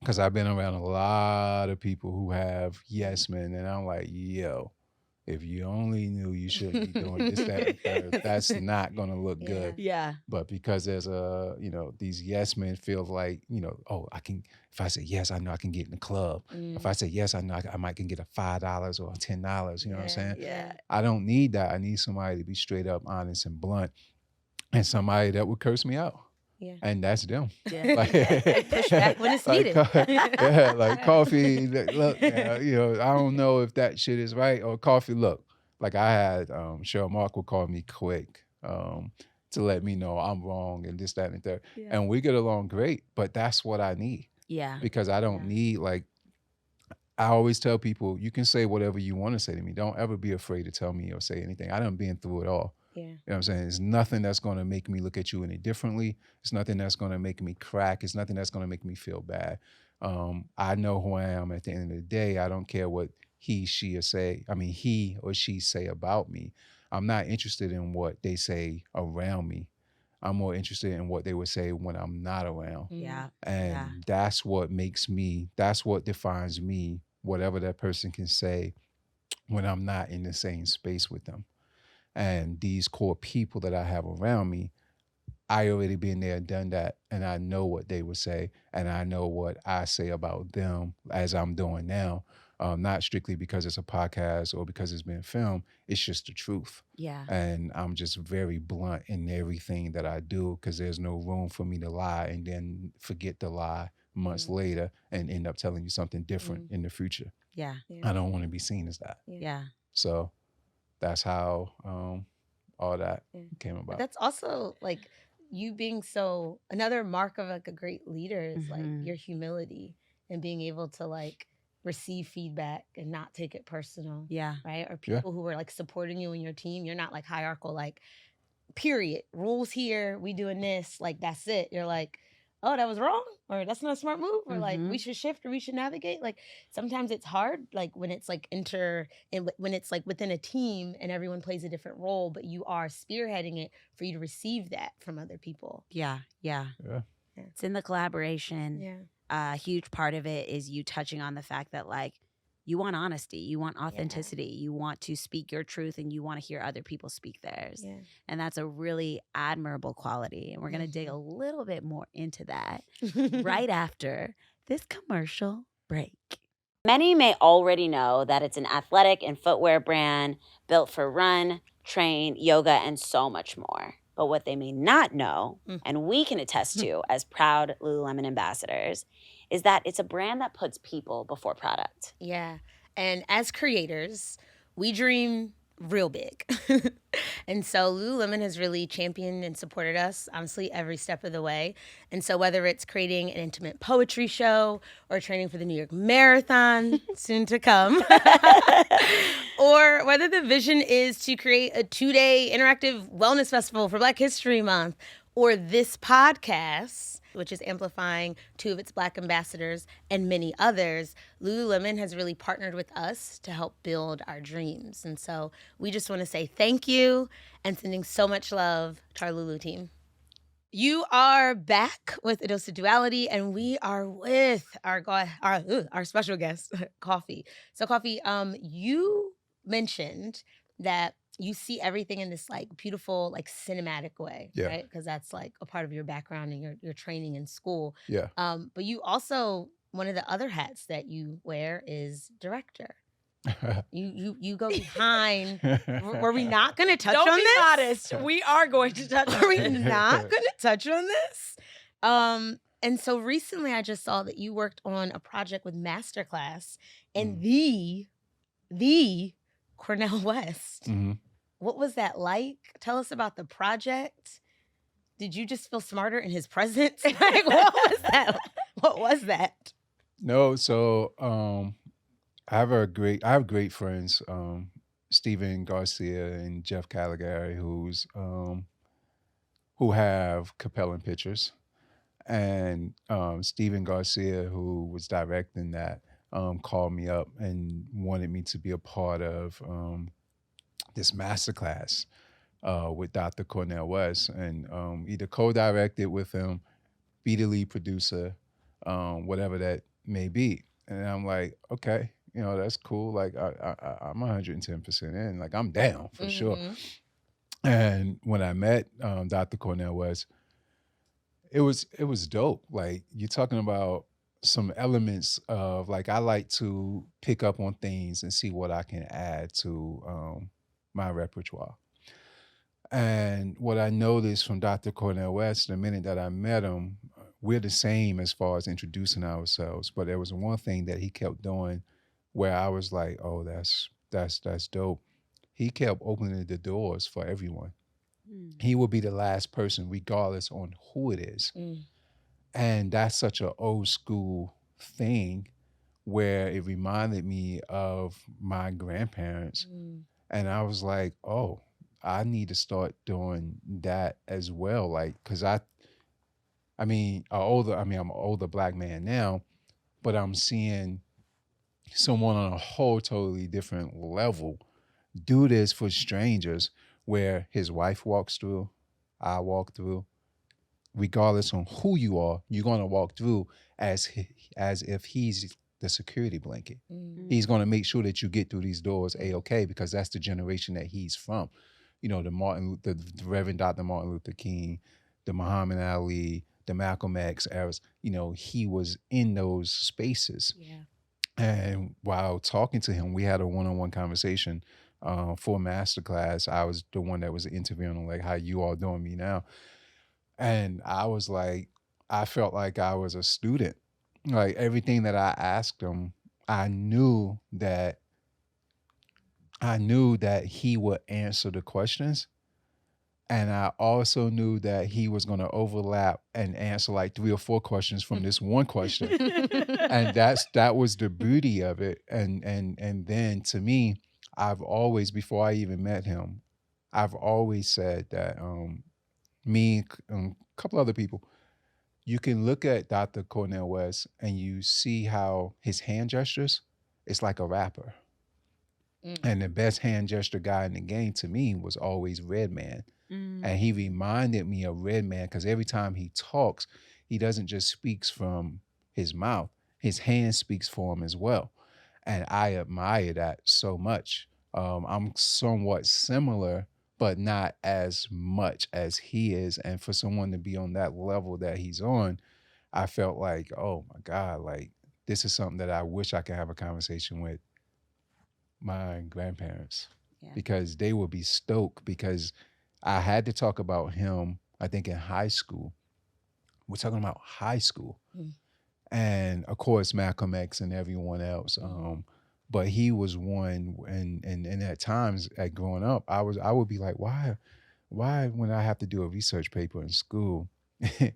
because I've been around a lot of people who have yes men, and I'm like, yo, if you only knew you shouldn't be doing this, that, and third, that's not gonna look good. But because there's these yes men feel like, oh, I can, if I say yes, I know I can get in the club. If I say yes, I know I might can get a $5 or $10, you know what I'm saying? I don't need that. I need somebody to be straight up, honest, and blunt, and somebody that would curse me out. And that's them. Like, push back when it's needed. Like Coffey, look, I don't know if that shit is right. Or Coffey, look, like I had Cheryl Mark would call me quick to let me know I'm wrong and this, that, and the third. And we get along great, but that's what I need. Because I don't need, like, I always tell people, you can say whatever you want to say to me. Don't ever be afraid to tell me or say anything. I done been through it all. You know what I'm saying? There's nothing that's going to make me look at you any differently. It's nothing that's going to make me crack. It's nothing that's going to make me feel bad. I know who I am at the end of the day. I don't care what he or she say about me. I'm not interested in what they say around me. I'm more interested in what they would say when I'm not around. And that's what that's what defines me, whatever that person can say when I'm not in the same space with them. And these core people that I have around me, I already been there and done that, and I know what they would say, and I know what I say about them as I'm doing now. Not strictly because it's a podcast or because it's been filmed. It's just the truth. And I'm just very blunt in everything that I do because there's no room for me to lie and then forget the lie months later and end up telling you something different in the future. I don't want to be seen as that. So that's how all that came about. But that's also like you being another mark of like a great leader is like your humility and being able to like receive feedback and not take it personal. Right? Or people who are like supporting you and your team. You're not like hierarchical, like period. Rules here, we doing this, like that's it. You're like, oh, that was wrong, or that's not a smart move, or like we should shift or we should navigate. Like sometimes it's hard, like when it's like when it's like within a team and everyone plays a different role, but you are spearheading it for you to receive that from other people. Yeah. It's in the collaboration. Yeah. A huge part of it is you touching on the fact that like you want honesty, you want authenticity, you want to speak your truth, and you want to hear other people speak theirs. Yeah. And that's a really admirable quality. And we're going to dig a little bit more into that right after this commercial break. Many may already know that it's an athletic and footwear brand built for run, train, yoga, and so much more. But what they may not know, and we can attest to as proud Lululemon ambassadors, is that it's a brand that puts people before product. Yeah. And as creators, we dream real big. And so Lululemon has really championed and supported us, honestly, every step of the way. And so whether it's creating an intimate poetry show or training for the New York Marathon, soon to come, or whether the vision is to create a 2-day interactive wellness festival for Black History Month, or this podcast, which is amplifying 2 of its Black ambassadors and many others, Lululemon has really partnered with us to help build our dreams. And so we just want to say thank you and sending so much love to our Lulu team. You are back with A Dose of Duality, and we are with our special guest, Coffey. So Coffey, you mentioned that you see everything in this like beautiful, like cinematic way, right? Because that's like a part of your background and your training in school. Yeah. But you also, one of the other hats that you wear is director. You go behind. Were we not going to touch on this? Don't be modest. We are going to touch on Are we not going to touch on this? And so recently I just saw that you worked on a project with Masterclass and the Cornel West. What was that like? Tell us about the project. Did you just feel smarter in his presence? Like, what was that? What was that? No, so I have great friends, Steven Garcia and Jeff Caligari, who have compelling pictures. And Steven Garcia, who was directing that, called me up and wanted me to be a part of this masterclass with Dr. Cornel West, and either co-directed with him, be the lead producer, whatever that may be. And I'm like, okay, that's cool. Like I'm 110% in. Like I'm down for sure. And when I met Dr. Cornel West, it was dope. Like you're talking about some elements of like I like to pick up on things and see what I can add to my repertoire. And what I noticed from Dr. Cornel West, the minute that I met him, we're the same as far as introducing ourselves. But there was one thing that he kept doing where I was like, oh, that's dope. He kept opening the doors for everyone. He would be the last person, regardless on who it is. And that's such an old school thing where it reminded me of my grandparents. And I was like, oh, I need to start doing that as well. Like, cause I'm an older Black man now, but I'm seeing someone on a whole totally different level do this for strangers, where his wife walks through, I walk through. Regardless on who you are, you're gonna walk through as if he's the security blanket. He's gonna make sure that you get through these doors A-okay, because that's the generation that he's from. The Reverend Dr. Martin Luther King, the Muhammad Ali, the Malcolm X eras. He was in those spaces. Yeah. And while talking to him, we had a one-on-one conversation for Masterclass. I was the one that was interviewing him, like, how you all doing me now? And I was like, I felt like I was a student. Like everything that I asked him, I knew that he would answer the questions. And I also knew that he was going to overlap and answer like 3 or 4 questions from this one question. And that was the beauty of it. And then to me, I've always, before I even met him, I've always said that me and a couple other people, you can look at Dr. Cornel West and you see how his hand gestures, it's like a rapper. And the best hand gesture guy in the game to me was always Redman. And he reminded me of Redman because every time he talks, he doesn't just speaks from his mouth. His hand speaks for him as well. And I admire that so much. I'm somewhat similar, but not as much as he is. And for someone to be on that level that he's on, I felt like, oh my God, like this is something that I wish I could have a conversation with my grandparents, because they would be stoked, because I had to talk about him, I think in high school. We're talking about high school. And of course, Malcolm X and everyone else. But he was one, and at times at growing up, I would be like, why when I have to do a research paper in school, I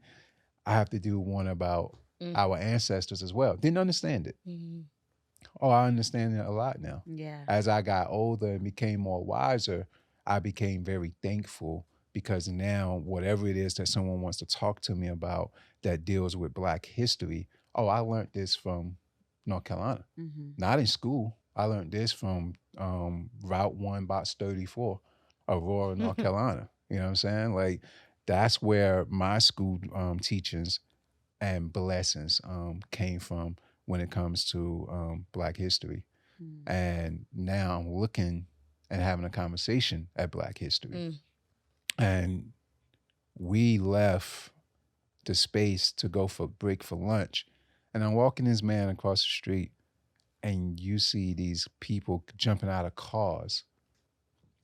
have to do one about our ancestors as well. Didn't understand it. Oh, I understand it a lot now. Yeah. As I got older and became more wiser, I became very thankful, because now whatever it is that someone wants to talk to me about that deals with Black history, oh, I learned this from North Carolina. Not in school. I learned this from Route 1, Box 34, Aurora, North Carolina. You know what I'm saying? Like, that's where my school teachings and blessings came from when it comes to Black history. And now I'm looking and having a conversation at Black history. And we left the space to go for break for lunch. And I'm walking this man across the street, and you see these people jumping out of cars.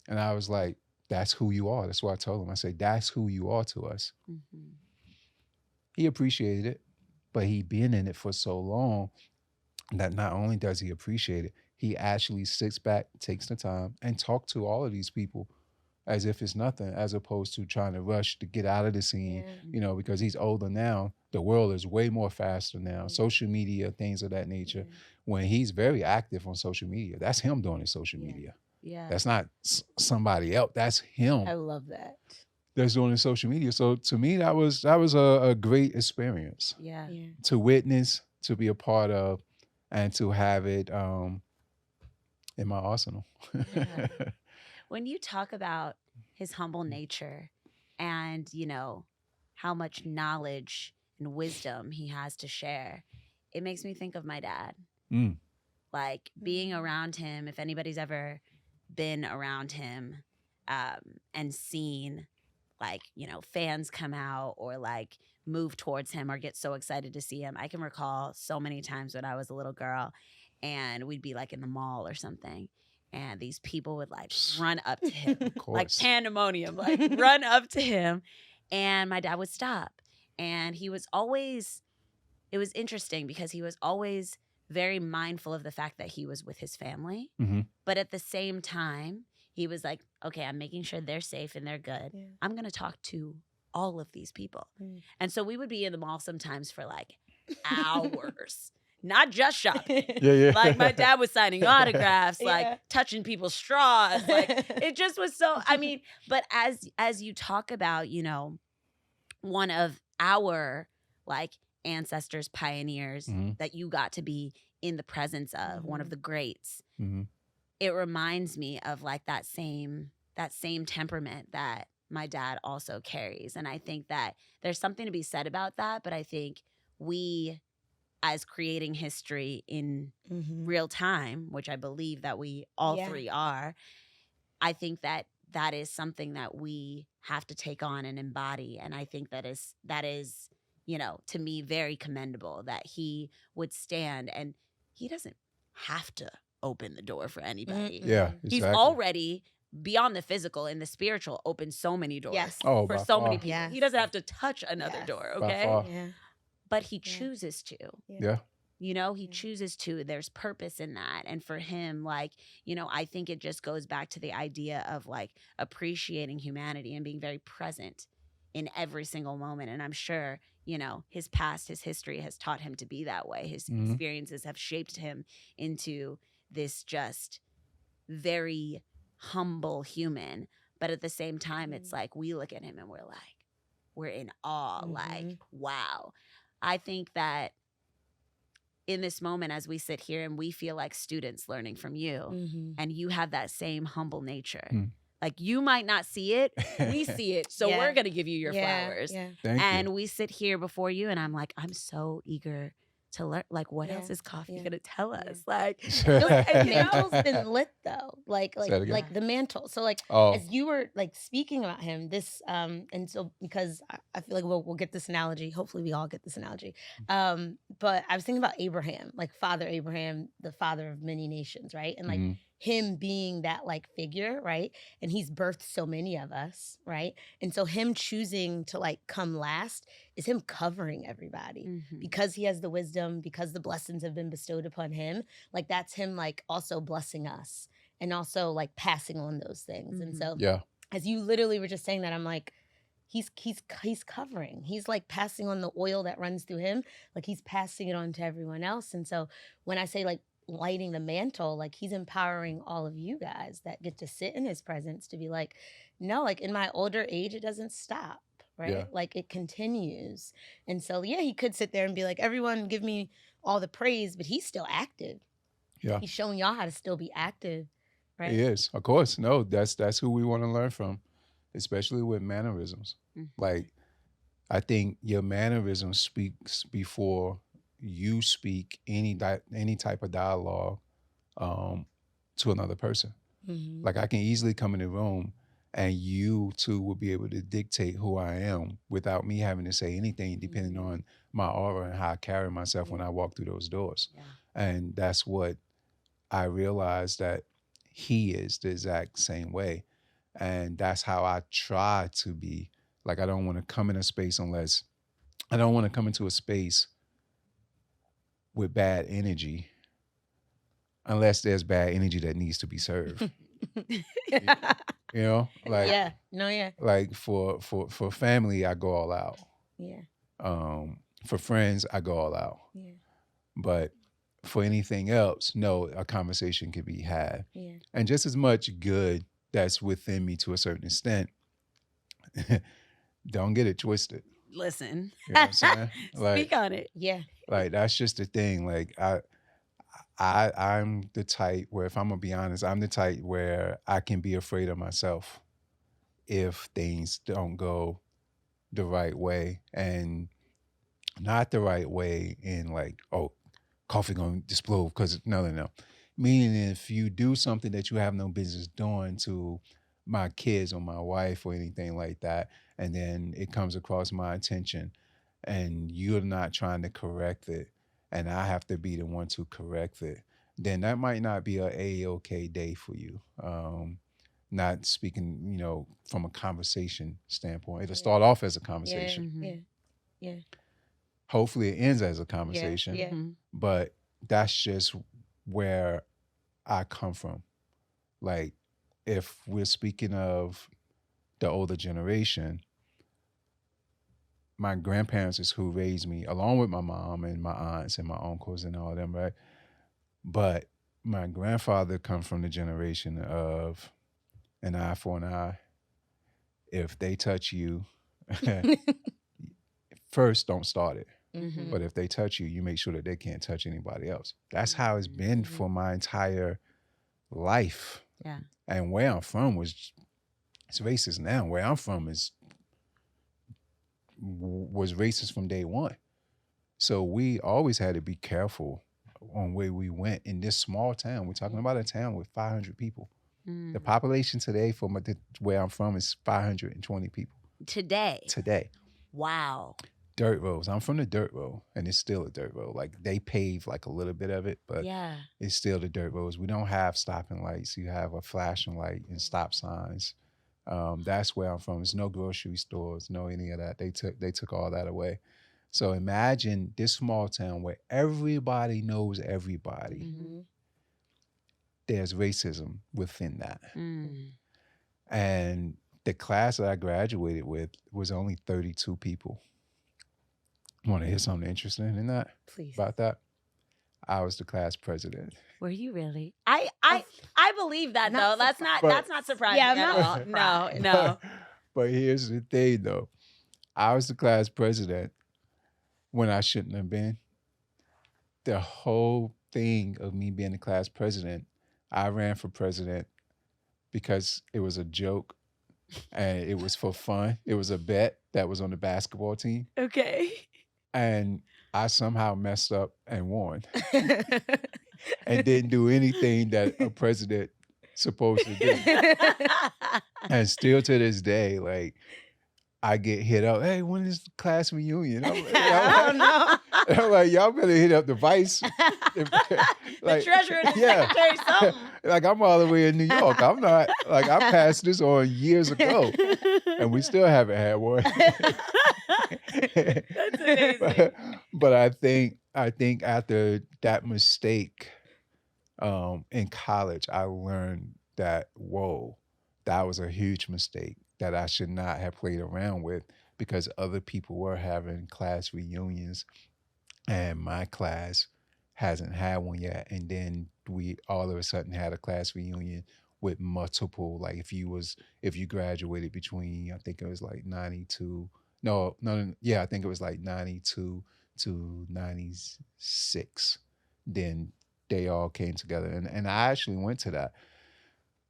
And I was like, that's who you are. That's what I told him. I said, that's who you are to us. He appreciated it, but he been in it for so long that not only does he appreciate it, he actually sits back, takes the time, and talk to all of these people as if it's nothing, as opposed to trying to rush to get out of the scene, you know, because he's older now. The world is way more faster now. Social media, things of that nature. When he's very active on social media, that's him doing his social media. That's not somebody else. That's him. I love that. That's doing his social media. So to me, that was a great experience. To witness, to be a part of, and to have it in my arsenal. When you talk about his humble nature and, you know, how much knowledge and wisdom he has to share, it makes me think of my dad. Like, being around him, if anybody's ever been around him and seen, like, you know, fans come out or like move towards him or get so excited to see him. I can recall so many times when I was a little girl and we'd be like in the mall or something, and these people would like run up to him, like pandemonium, like run up to him, and my dad would stop. And he was always, it was interesting because he was always very mindful of the fact that he was with his family. But at the same time, he was like, okay, I'm making sure they're safe and they're good. I'm going to talk to all of these people. And so we would be in the mall sometimes for like hours. Not just shopping. Like, my dad was signing autographs, like touching people's straws. Like, it just was so, I mean, but as you talk about, you know, one of our like ancestors, pioneers that you got to be in the presence of, one of the greats, it reminds me of like that same temperament that my dad also carries. And I think that there's something to be said about that. But I think we, as creating history in real time, which I believe that we all three are, I think that that is something that we have to take on and embody. And I think that is, you know, to me, very commendable that he would stand, and he doesn't have to open the door for anybody. He's already, beyond the physical and the spiritual, opened so many doors for so many people. He doesn't have to touch another door, okay? But he chooses to. You know, he chooses to. There's purpose in that. And for him, like, you know, I think it just goes back to the idea of like appreciating humanity and being very present in every single moment. And I'm sure, you know, his past, his history has taught him to be that way. His experiences have shaped him into this just very humble human. But at the same time, it's like we look at him and we're in awe. Like, wow. I think that in this moment, as we sit here and we feel like students learning from you, and you have that same humble nature. Like, you might not see it, we see it, so we're gonna give you your flowers. Thank you. We sit here before you, and I'm like, I'm so eager to learn. Like, what else is Coffey gonna tell us? Like, the mantle's been lit though. Like the mantle. So like as you were like speaking about him, this and so because I feel like we'll get this analogy. Hopefully we all get this analogy. But I was thinking about Abraham, like Father Abraham, the father of many nations, right? And like him being that like figure, right? And he's birthed so many of us, right? And so him choosing to like come last is him covering everybody because he has the wisdom, because the blessings have been bestowed upon him. Like that's him like also blessing us and also like passing on those things. And so as you literally were just saying that, I'm like, he's covering. He's like passing on the oil that runs through him. Like he's passing it on to everyone else. And so when I say like lighting the mantle, like he's empowering all of you guys that get to sit in his presence to be like, no, like in my older age, it doesn't stop, right? Like it continues. And so, he could sit there and be like, everyone give me all the praise, but he's still active. Yeah. He's showing y'all how to still be active, right? He is, of course. No, that's who we want to learn from, especially with mannerisms. Like, I think your mannerisms speaks before you speak any type of dialogue to another person. Like I can easily come in the room and you too will be able to dictate who I am without me having to say anything, depending on my aura and how I carry myself when I walk through those doors. And that's what I realized, that he is the exact same way. And that's how I try to be. Like, I don't want to come in a space I don't want to come into a space with bad energy unless there's bad energy that needs to be served. You know, like like for family, I go all out. For friends, I go all out. But for anything else, no, a conversation can be had. And just as much good that's within me to a certain extent, don't get it twisted. Listen. You know what I'm saying? Like, speak on it. Like, that's just the thing. Like, I'm the type where, if I'm gonna be honest, I'm the type where I can be afraid of myself if things don't go the right way, and not the right way in like, oh, Coffey gonna explode because no. Meaning, if you do something that you have no business doing to my kids or my wife or anything like that, and then it comes across my attention and you're not trying to correct it, and I have to be the one to correct it, then that might not be a A-OK day for you. Not speaking, from a conversation standpoint. It'll start off as a conversation. Hopefully it ends as a conversation. But that's just where I come from. Like, if we're speaking of the older generation, my grandparents is who raised me, along with my mom and my aunts and my uncles and all them, right? But my grandfather comes from the generation of an eye for an eye. If they touch you, first don't start it. But if they touch you, you make sure that they can't touch anybody else. That's how it's been for my entire life. And where I'm from it's racist now. Where I'm from was racist from day one. So we always had to be careful on where we went in this small town. We're talking about a town with 500 people. The population today for where I'm from is 520 people. Today. Wow. Dirt roads. I'm from the dirt road, and it's still a dirt road. Like, they pave like a little bit of it, but it's still the dirt roads. We don't have stopping lights. You have a flashing light and stop signs. That's where I'm from. There's no grocery stores, no any of that. They took all that away. So imagine this small town where everybody knows everybody. There's racism within that. And the class that I graduated with was only 32 people. Want to hear something interesting in that? Please. About that? I was the class president. Were you really? I believe that Not though. That's not surprising Yeah, I'm at not all. surprised. No. But here's the thing, though. I was the class president when I shouldn't have been. The whole thing of me being the class president, I ran for president because it was a joke and it was for fun. It was a bet that was on the basketball team. Okay. And I somehow messed up and won and didn't do anything that a president supposed to do. And still to this day, like, I get hit up. Hey, when is the class reunion? I'm like, y'all better hit up the vice. The treasurer and the secretary, something. Like, I'm all the way in New York. I'm not, like, I passed this on years ago, and we still haven't had one. That's amazing. But I think after that mistake in college, I learned that, whoa, that was a huge mistake that I should not have played around with, because other people were having class reunions and my class hasn't had one yet. And then we all of a sudden had a class reunion with multiple, like if you graduated between, I think it was like 92, I think it was like 92 to 96. Then they all came together. And I actually went to that.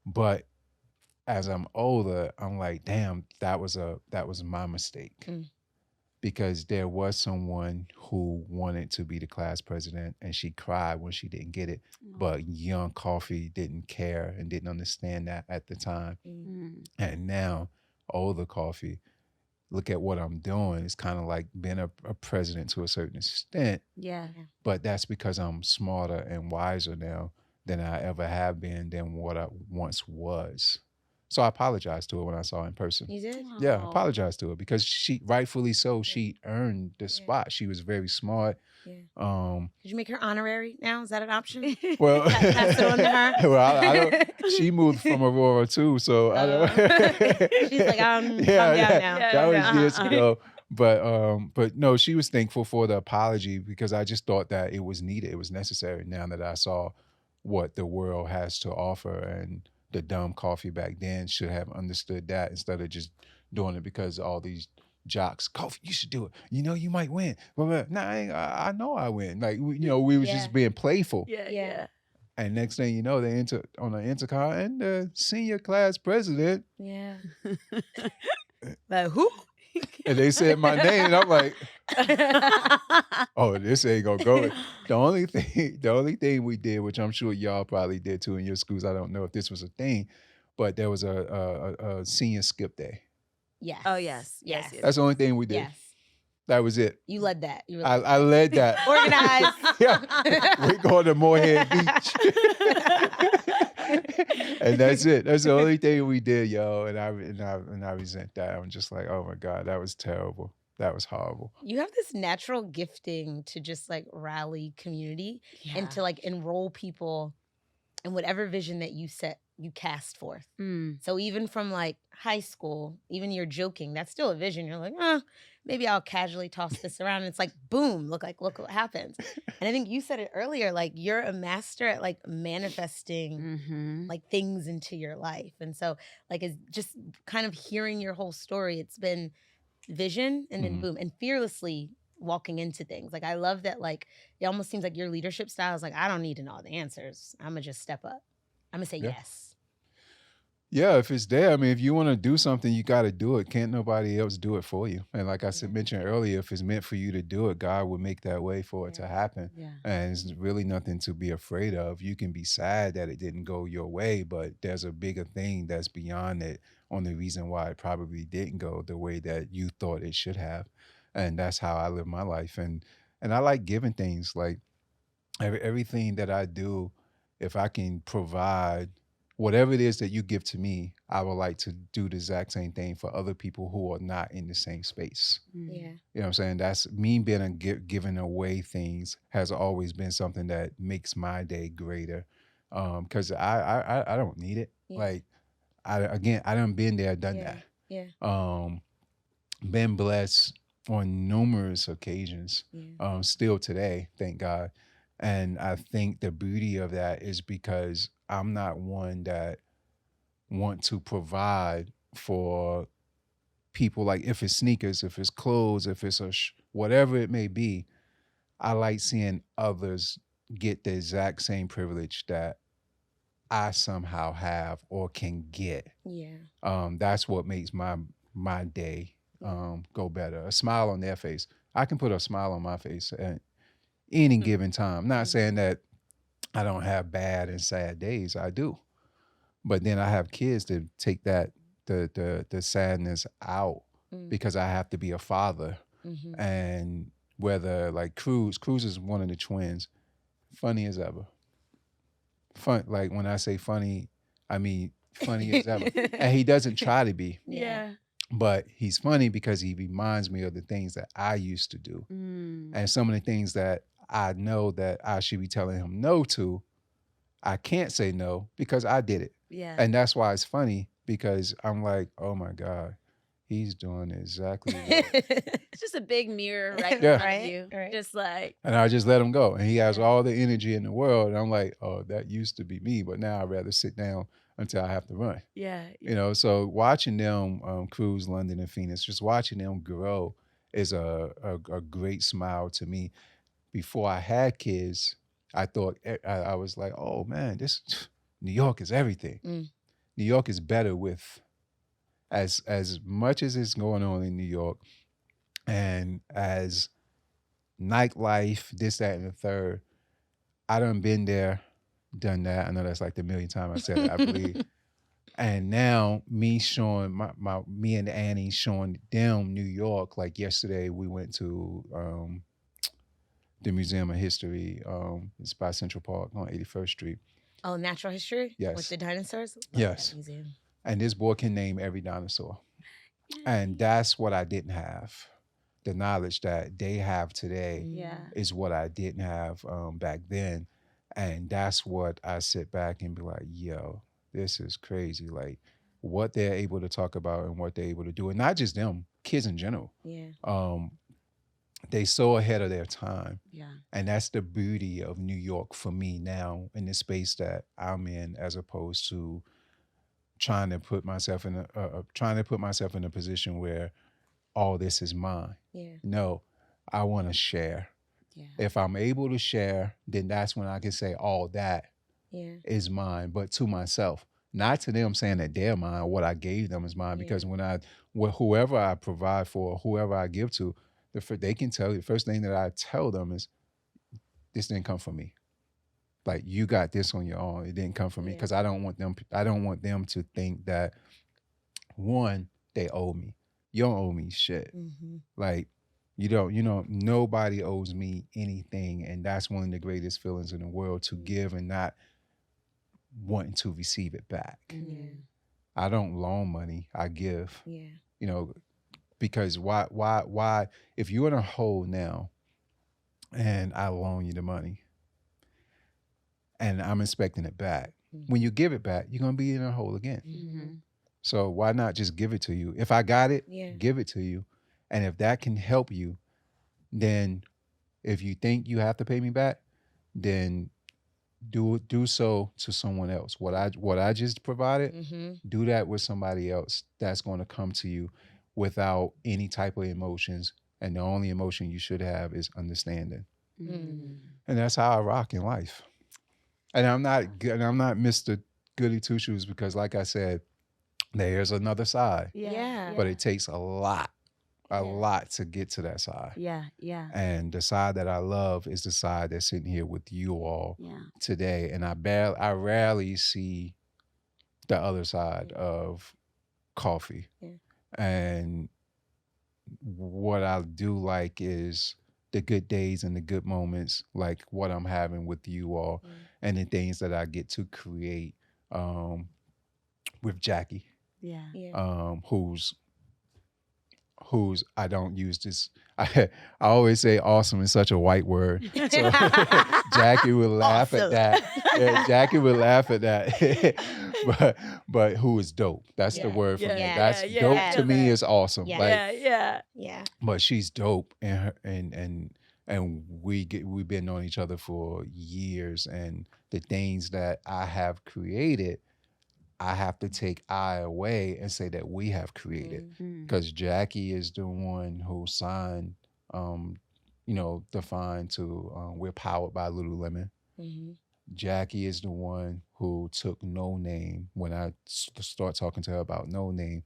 But as I'm older, I'm like, damn, that was my mistake. Because there was someone who wanted to be the class president and she cried when she didn't get it. But young Coffey didn't care and didn't understand that at the time. And now, older Coffey, look at what I'm doing. It's kind of like being a president to a certain extent. Yeah. But that's because I'm smarter and wiser now than I ever have been than what I once was. So I apologized to her when I saw her in person. You did? Yeah, I apologized to her because she, rightfully so, she earned the spot. She was very smart. Yeah. Did you make her honorary now? Is that an option? Well, pass it on to her? Well, I don't, she moved from Aurora too, so I don't. She's like, I'm down now. That was years ago. But no, she was thankful for the apology because I just thought that it was needed. It was necessary now that I saw what the world has to offer, and the dumb Coffey back then should have understood that instead of just doing it because all these jocks, Coffey, you should do it. You know, you might win. But nah, I know I win. Like, we was just being playful. Yeah. And next thing you know, they on the intercom and the senior class president. Yeah. Like, who? And they said my name, and I'm like, oh, this ain't gonna go. The only thing we did, which I'm sure y'all probably did too in your schools, I don't know if this was a thing, but there was a senior skip day. Yes. Oh, yes. That's the only thing we did. Yes. That was it. You led that. I led that. Organized. Yeah. We're going to Moorhead Beach. And that's it. That's the only thing we did, yo. And I resent that. I'm just like, oh my God, that was terrible. That was horrible. You have this natural gifting to just like rally community and to like enroll people in whatever vision that you cast forth. So even from like high school, even you're joking, that's still a vision. You're like, maybe I'll casually toss this around. And it's like, boom, look what happens. And I think you said it earlier, like you're a master at like manifesting like things into your life. And so like it's just kind of hearing your whole story. It's been vision and then boom, and fearlessly walking into things. Like I love that, like it almost seems like your leadership style is like, I don't need to know all the answers. I'm gonna just step up. I'm gonna say yes. Yeah, if it's there, I mean, if you want to do something, you got to do it. Can't nobody else do it for you. And like I mentioned earlier, if it's meant for you to do it, God will make that way for it to happen. Yeah. And it's really nothing to be afraid of. You can be sad that it didn't go your way, but there's a bigger thing that's beyond it on the reason why it probably didn't go the way that you thought it should have. And that's how I live my life. And I like giving things, like everything that I do, if I can provide whatever it is that you give to me, I would like to do the exact same thing for other people who are not in the same space. Yeah. You know what I'm saying? That's me being giving away things has always been something that makes my day greater. Cause I don't need it. Yeah. Like I done been there, done that. Yeah. Been blessed on numerous occasions. Yeah. Still today, thank God. And I think the beauty of that is because I'm not one that want to provide for people. Like if it's sneakers, if it's clothes, if it's whatever it may be, I like seeing others get the exact same privilege that I somehow have or can get. Yeah. That's what makes my day go better. A smile on their face. I can put a smile on my face at any given time. I'm not saying that I don't have bad and sad days. I do. But then I have kids to take that the sadness out because I have to be a father. And whether like Cruz is one of the twins, funny as ever. Fun, like when I say funny, I mean funny as ever. And he doesn't try to be. Yeah. But he's funny because he reminds me of the things that I used to do. And some of the things that I know that I should be telling him no to, I can't say no because I did it. Yeah. And that's why it's funny because I'm like, oh my God, he's doing exactly what. It's just a big mirror right in Yeah. front of you. Right. Just like. And I just let him go. And he has all the energy in the world. And I'm like, oh, that used to be me. But now I'd rather sit down until I have to run. Yeah. You know, so watching them cruise London and Phoenix, just watching them grow is a great smile to me. Before I had kids, I thought, I was like, oh man, New York is everything. New York is better with as much as it's going on in New York and as nightlife, this, that, and the third. I done been there, done that. I know that's like the millionth time I said it, I believe. And now me showing me and Annie showing them New York. Like yesterday, we went to the Museum of History. It's by Central Park on 81st Street. Oh, natural history? Yes. With the dinosaurs? Yes. That museum. And this boy can name every dinosaur. And that's what I didn't have. The knowledge that they have today is what I didn't have back then. And that's what I sit back and be like, yo, this is crazy. Like what they're able to talk about and what they're able to do. And not just them, kids in general. Yeah. They so ahead of their time. Yeah. And that's the beauty of New York for me now in the space that I'm in, as opposed to trying to put myself in a position where all this is mine. Yeah. No, I want to share. Yeah. If I'm able to share, then that's when I can say all that is mine, but to myself, not to them saying that they're mine. What I gave them is mine, because whoever I provide for, whoever I give to, they can tell you, the first thing that I tell them is, this didn't come from me. Like, you got this on your own. It didn't come from me, because I don't want them to think that, one, they owe me. You don't owe me shit. Like, nobody owes me anything. And that's one of the greatest feelings in the world, to give and not wanting to receive it back. I don't loan money, I give. Because why, if you're in a hole now and I loan you the money and I'm expecting it back, when you give it back, you're going to be in a hole again. So why not just give it to you? If I got it, give it to you. And if that can help you, then if you think you have to pay me back, then do so to someone else. What I just provided, do that with somebody else that's going to come to you without any type of emotions. And the only emotion you should have is understanding. And that's how I rock in life. And I'm not Mr. Goody Two Shoes, because like I said, there's another side. But it takes a lot to get to that side. And the side that I love is the side that's sitting here with you all today. And I rarely see the other side of Coffey. And what I do like is the good days and the good moments, like what I'm having with you all, and the things that I get to create with Jackie. Who's I don't use this. I always say awesome is such a white word. So Jackie would laugh at that. Yeah, Jackie would laugh at that. but who is dope? That's the word for me. That's dope to me is awesome. But she's dope, and and we've been knowing each other for years, and the things that I have created, I have to take I away and say that we have created, because Jackie is the one who signed, defined to we're powered by Lululemon. Jackie is the one who took No Name. When I start talking to her about No Name,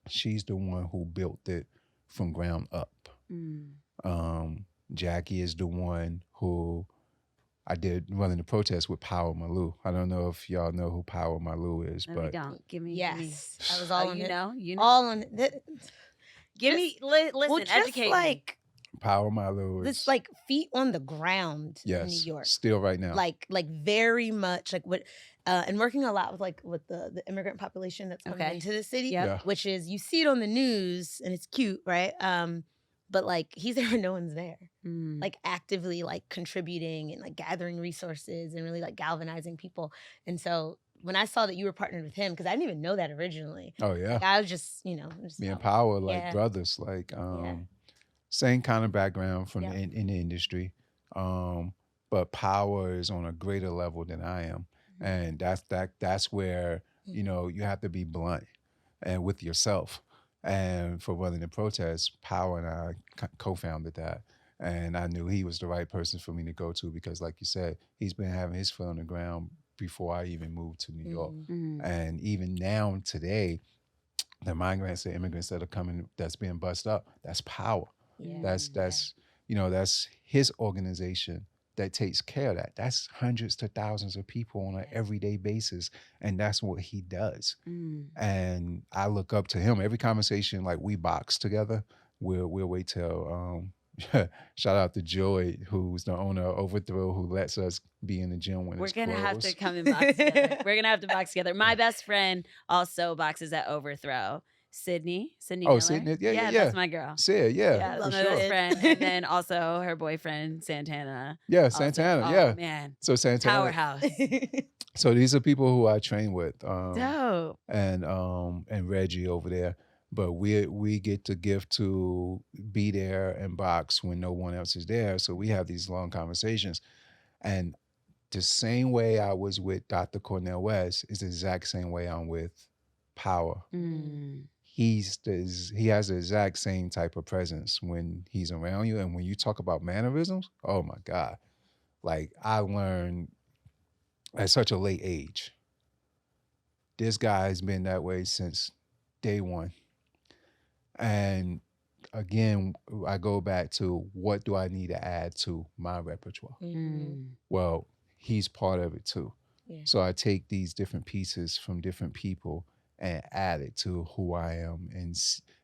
she's the one who built it from ground up. Jackie is the one who I did running the protest with Power Malou. I don't know if y'all know who Power Malou is, No, but we don't. Give me. Yes, I was all on you it. know, all on it. Give me. Listen, educate me. Power Malou is This like feet on the ground in New yes, York. still right now. Like very much like what and working a lot with the immigrant population that's coming into the city, Yep. Yeah. which is you see it on the news and it's cute, right? But like he's there and no one's there. Like actively like contributing and like gathering resources and really like galvanizing people. And so when I saw that you were partnered with him, because I didn't even know that originally. Oh yeah. Like, I was just, Me and Power like brothers, like same kind of background from in the industry. But Power is on a greater level than I am. And that's where, you have to be blunt and with yourself. And for running the protest, Power and I co-founded that. And I knew he was the right person for me to go to because, like you said, he's been having his foot on the ground before I even moved to New York. And even now, today, the migrants, the immigrants that are coming, that's being bussed up, that's Power. That's his organization that takes care of that. That's hundreds to thousands of people on an everyday basis, and that's what he does. And I look up to him. Every conversation, like we box together, we'll wait till shout out to Joy, who's the owner of Overthrow, who lets us be in the gym when it's closed. We're gonna have to come and box together. We're gonna have to box together. My best friend also boxes at Overthrow. Sydney Oh, Miller. Sydney, yeah. That's my girl. Sid, Yeah, for that's my sure. best friend, and then also her boyfriend Santana. Yeah, Santana, Oh man, So Santana, powerhouse. So these are people who I train with. Dope. And Reggie over there. But we get the gift to be there and box when no one else is there. So we have these long conversations. And the same way I was with Dr. Cornel West is the exact same way I'm with Power. He has the exact same type of presence when he's around you. And when you talk about mannerisms, oh my God. Like I learned at such a late age. This guy has been that way since day one. And again, I go back to what do I need to add to my repertoire? Well, he's part of it too. So I take these different pieces from different people and add it to who I am,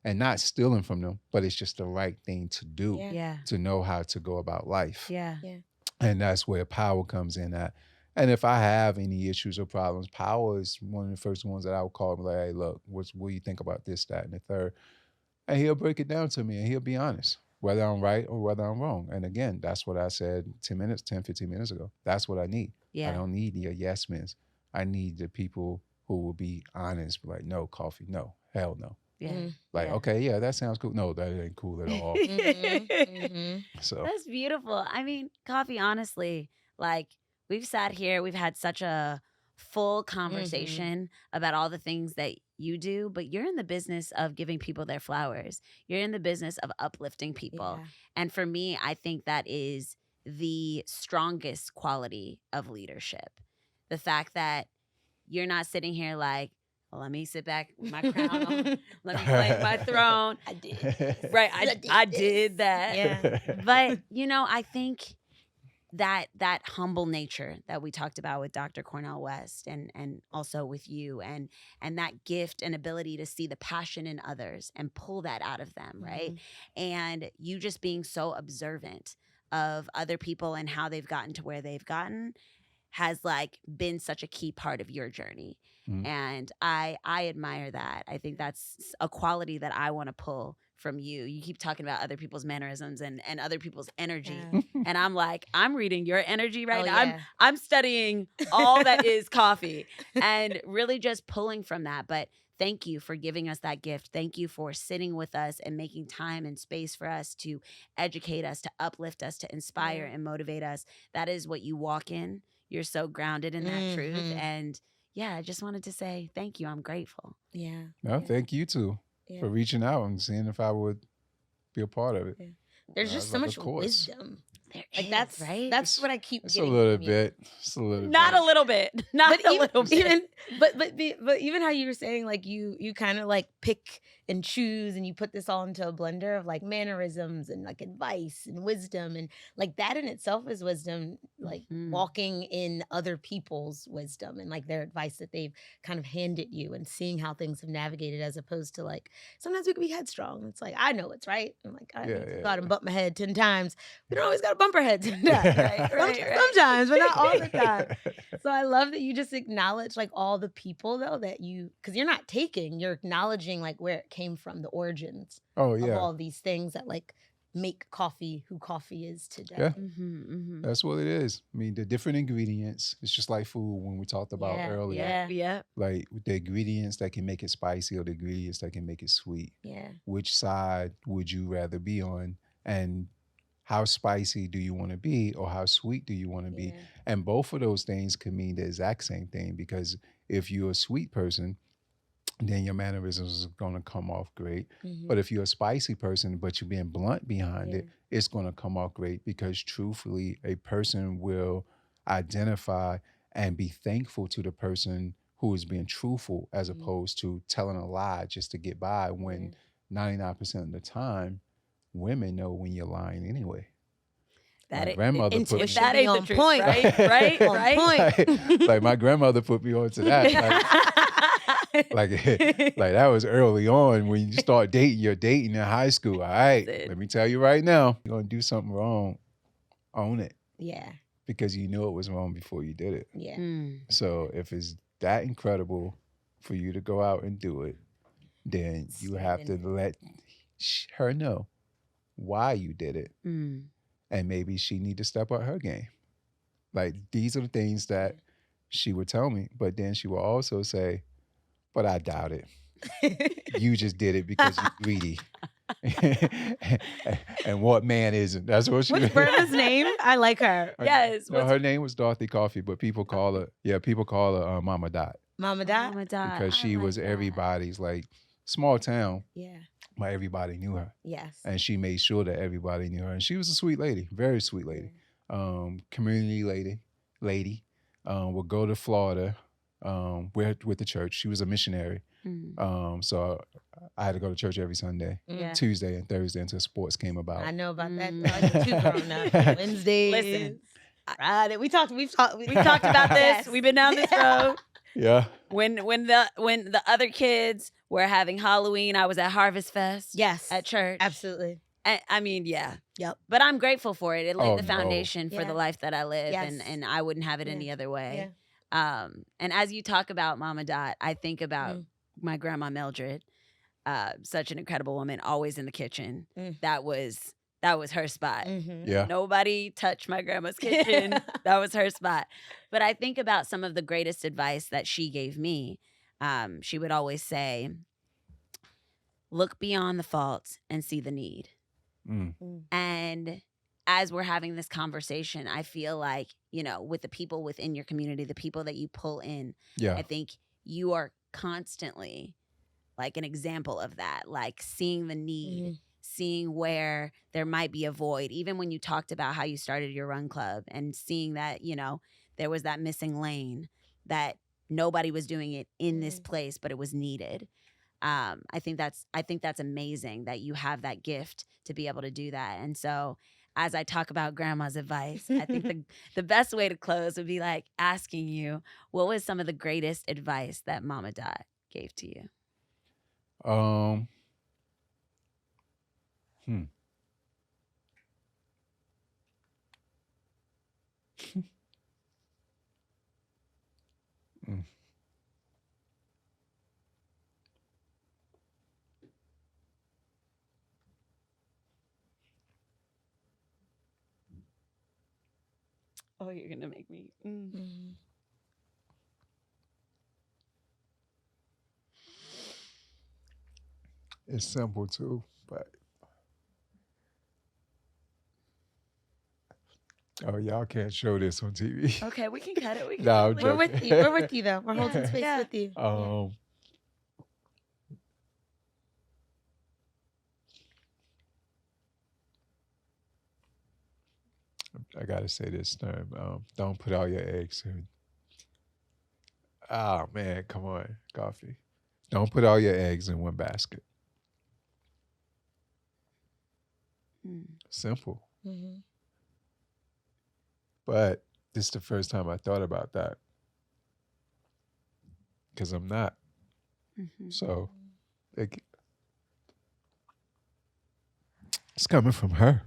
and not stealing from them, but it's just the right thing to do to know how to go about life. And that's where Power comes in at. And if I have any issues or problems, Power is one of the first ones that I would call and be like, hey, look, what do you think about this, that, and the third? And he'll break it down to me and he'll be honest, whether I'm right or whether I'm wrong. And again, that's what I said 10, 15 minutes ago. That's what I need. I don't need the yes men. I need the people who will be honest, like, no, Coffey, no, hell no. Okay, that sounds cool. No, that ain't cool at all. So that's beautiful. I mean, Coffey, honestly, like we've sat here, we've had such a full conversation about all the things that you do, but you're in the business of giving people their flowers. You're in the business of uplifting people. And for me, I think that is the strongest quality of leadership. The fact that you're not sitting here like, well, let me sit back with my crown on. Let me claim my throne. I did. Right. I did that. Yeah. But, I think that humble nature that we talked about with Dr. Cornel West and also with you and that gift and ability to see the passion in others and pull that out of them, right? And you just being so observant of other people and how they've gotten to where they've gotten has like been such a key part of your journey. And I admire that. I think that's a quality that I want to pull from you. You keep talking about other people's mannerisms and other people's energy. And I'm like, I'm reading your energy right now. I'm studying all that is Coffey and really just pulling from that. But thank you for giving us that gift. Thank you for sitting with us and making time and space for us to educate us, to uplift us, to inspire and motivate us. That is what you walk in. You're so grounded in that truth. And yeah, I just wanted to say thank you. I'm grateful. Yeah. No, thank you too for reaching out and seeing if I would be a part of it. Yeah. There's just so much wisdom. Like that's right. That's what I keep it's getting. A little bit. It's a little Not bit. a little bit. Not a little bit. But even how you were saying, like you kind of like pick and choose and you put this all into a blender of like mannerisms and like advice and wisdom, and like that in itself is wisdom, like walking in other people's wisdom and like their advice that they've kind of handed you and seeing how things have navigated, as opposed to like sometimes we can be headstrong. It's like, I know it's right. I'm like, I go out and bump my head 10 times. We don't always got to bump our heads 10 times. Right. Sometimes, but not all the time. So I love that you just acknowledge like all the people though that you, because you're not taking, you're acknowledging like where it came from, the origins of all these things that like make coffee who coffee is today. Yeah. That's what it is. I mean, the different ingredients, it's just like food when we talked about earlier. Yeah. Like the ingredients that can make it spicy or the ingredients that can make it sweet. Yeah. Which side would you rather be on? And how spicy do you want to be or how sweet do you want to be? And both of those things can mean the exact same thing, because if you're a sweet person, then your mannerisms are going to come off great. But if you're a spicy person, but you're being blunt behind it, it's going to come off great, because truthfully, a person will identify and be thankful to the person who is being truthful, as opposed to telling a lie just to get by, when 99% of the time, women know when you're lying anyway. That grandmother put me that ain't the truth, point. Right? Like my grandmother put me on to that. Like that was early on when you start dating. You're dating in high school. All right, let me tell you right now, you're gonna do something wrong. Own it. Yeah. Because you knew it was wrong before you did it. Yeah. So if it's that incredible for you to go out and do it, then you have to let her know why you did it. And maybe she need to step up her game. Like, these are the things that she would tell me, but then she will also say, but I doubt it. You just did it because you're greedy. And what man isn't? That's what she What's Grandma's name? I like her. Yes. No, her name was Dorothy Coffey, but people call her Mama Dot. Mama Dot? Mama Dot. Because she was everybody's, like, small town. Yeah. But everybody knew her. Yes. And she made sure that everybody knew her. And she was a sweet lady, very sweet lady. Community lady. Would go to Florida with the church. She was a missionary. So I had to go to church every Sunday, Tuesday and Thursday until sports came about. I know about that. I too grown up. Wednesdays. Listen. Friday. We've talked about this. We've been down this road. Yeah. When the other kids were having Halloween, I was at Harvest Fest. Yes. At church. Absolutely. I mean, yeah. Yep. But I'm grateful for it. It laid the foundation for the life that I live, Yes. and I wouldn't have it any other way. Yeah. And as you talk about Mama Dot, I think about my grandma Mildred, such an incredible woman, always in the kitchen. That was her spot. Yeah. Nobody touched my grandma's kitchen. That was her spot. But I think about some of the greatest advice that she gave me. She would always say, look beyond the faults and see the need. And as we're having this conversation, I feel like, with the people within your community, the people that you pull in, I think you are constantly like an example of that, like seeing the need, seeing where there might be a void. Even when you talked about how you started your run club and seeing that, there was that missing lane, that nobody was doing it in this place, but it was needed. I think that's amazing that you have that gift to be able to do that. And so as I talk about grandma's advice, I think the best way to close would be like asking you, what was some of the greatest advice that Mama Dot gave to you? Oh, you're gonna make me. It's simple too, but oh, y'all can't show this on TV. Okay, we can cut it. We can No, I'm We're joking. with you. We're with you, though. We're holding space yeah. with you. I gotta say this term. Don't put all your eggs in. Oh man, come on, Coffey. Don't put all your eggs in one basket. Simple. Mm-hmm. But this is the first time I thought about that. Because I'm not. So it's coming from her.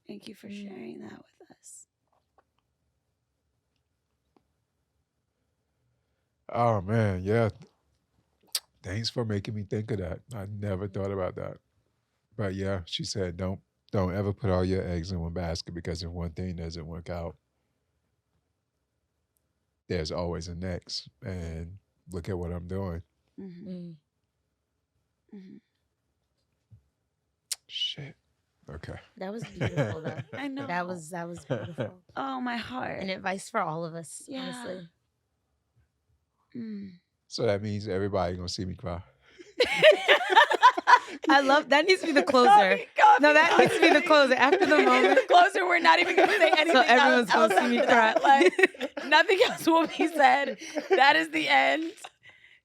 Thank you for sharing that with us. Oh man, yeah. Thanks for making me think of that. I never thought about that. But yeah, she said don't ever put all your eggs in one basket, because if one thing doesn't work out, there's always a next. And look at what I'm doing. Shit. Okay. That was beautiful, though. I know. That was beautiful. Oh, my heart. And advice for all of us, honestly. So that means everybody gonna see me cry. I love that. Needs to be the closer. Coffey, No, that needs to be the closer. After the moment, the closer, we're not even going to say anything. so everyone's else gonna see me after cry. that. Like, nothing else will be said. That is the end.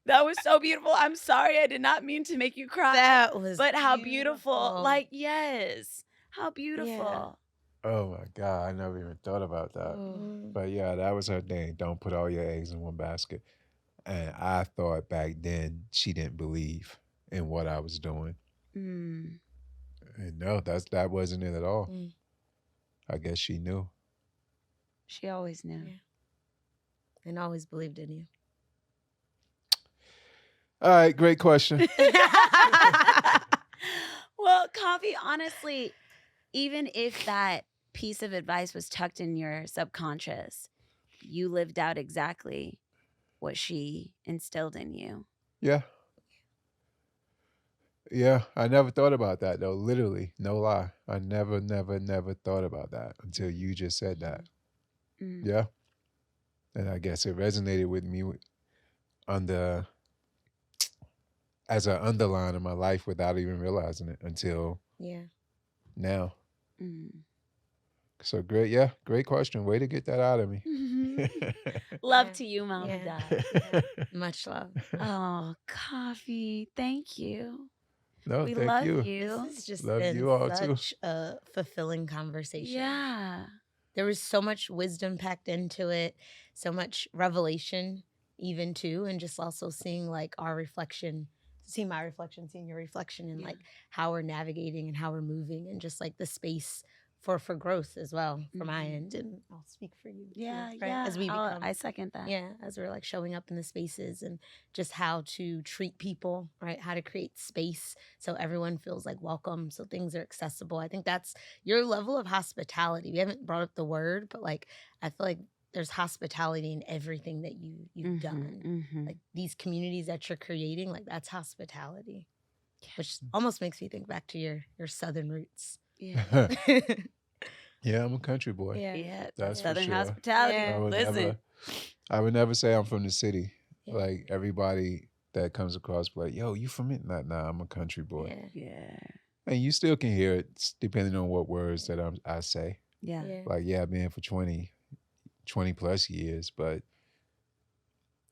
That was so beautiful. I'm sorry, I did not mean to make you cry. That was But how beautiful. Like, yes. How beautiful. Oh my God, I never even thought about that. But yeah, that was her thing. Don't put all your eggs in one basket. And I thought back then she didn't believe in what I was doing. And no, that wasn't it at all. I guess she knew. She always knew. Yeah. And always believed in you. All right, great question. Well, Coffey, honestly, even if that piece of advice was tucked in your subconscious, you lived out exactly what she instilled in you. Yeah. Yeah, I never thought about that though. Literally, no lie. I never thought about that until you just said that. Yeah. And I guess it resonated with me as an underline in my life without even realizing it until now. So great question. Way to get that out of me. Love to you, Mom and Dad. Much love. Oh, Coffey, thank you. No, we thank love you. This has just love been you all such too. a fulfilling conversation. Yeah. There was so much wisdom packed into it, so much revelation even too, and just also seeing like our reflection, seeing my reflection, seeing your reflection, and like how we're navigating and how we're moving, and just like the space for growth as well from my end. And I'll speak for you. Yeah, too, right? yeah. As we become, I second that. Yeah, as we're like showing up in the spaces and just how to treat people, right? How to create space so everyone feels like welcome, so things are accessible. I think that's your level of hospitality. We haven't brought up the word, but like I feel like there's hospitality in everything that you've done. Like these communities that you're creating, like that's hospitality. Which almost makes me think back to your Southern roots. Yeah. Yeah, I'm a country boy. Yeah. That's Southern for sure. hospitality. Yeah. Listen. I would never say I'm from the city. Like everybody that comes across, like, yo, you from it? Nah, I'm a country boy. Yeah. And you still can hear it depending on what words that I say. Yeah. Like, I've been for 20 plus years, but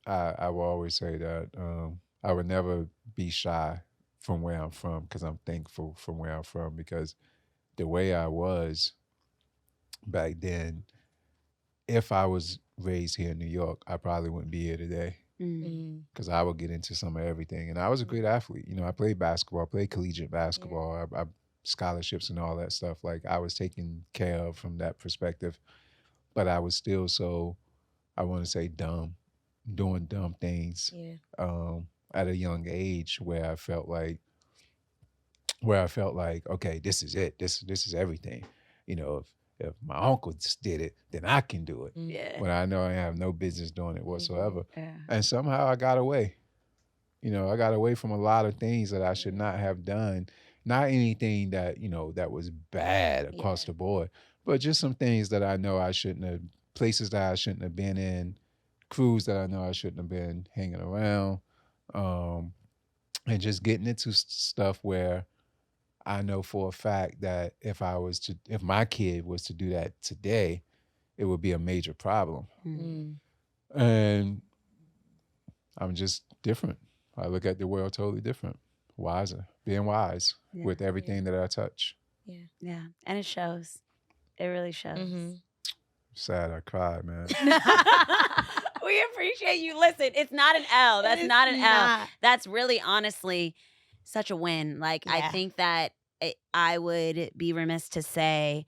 I will always say that I would never be shy from where I'm from, because I'm thankful from where I'm from, because the way I was back then, if I was raised here in New York, I probably wouldn't be here today, because I would get into some of everything. And I was a great athlete. You know, I played basketball, played collegiate basketball, I scholarships and all that stuff. Like I was taken care of from that perspective, but I was still so, I want to say dumb, doing dumb things at a young age where I felt like, okay, this is it. This is everything. You know, if my uncle just did it, then I can do it. Yeah. When I know I have no business doing it whatsoever. Yeah. And somehow I got away. You know, I got away from a lot of things that I should not have done. Not anything that, you know, that was bad across the board, but just some things that I know I shouldn't have, places that I shouldn't have been in, crews that I know I shouldn't have been hanging around, and just getting into stuff where I know for a fact that if my kid was to do that today, it would be a major problem. And I'm just different. I look at the world totally different, wiser, being wise with everything that I touch. Yeah. And it shows. It really shows. Sad I cried, man. We appreciate you. Listen, it's not an L. That's not an L. That's really, honestly, such a win. Like, I think that I would be remiss to say,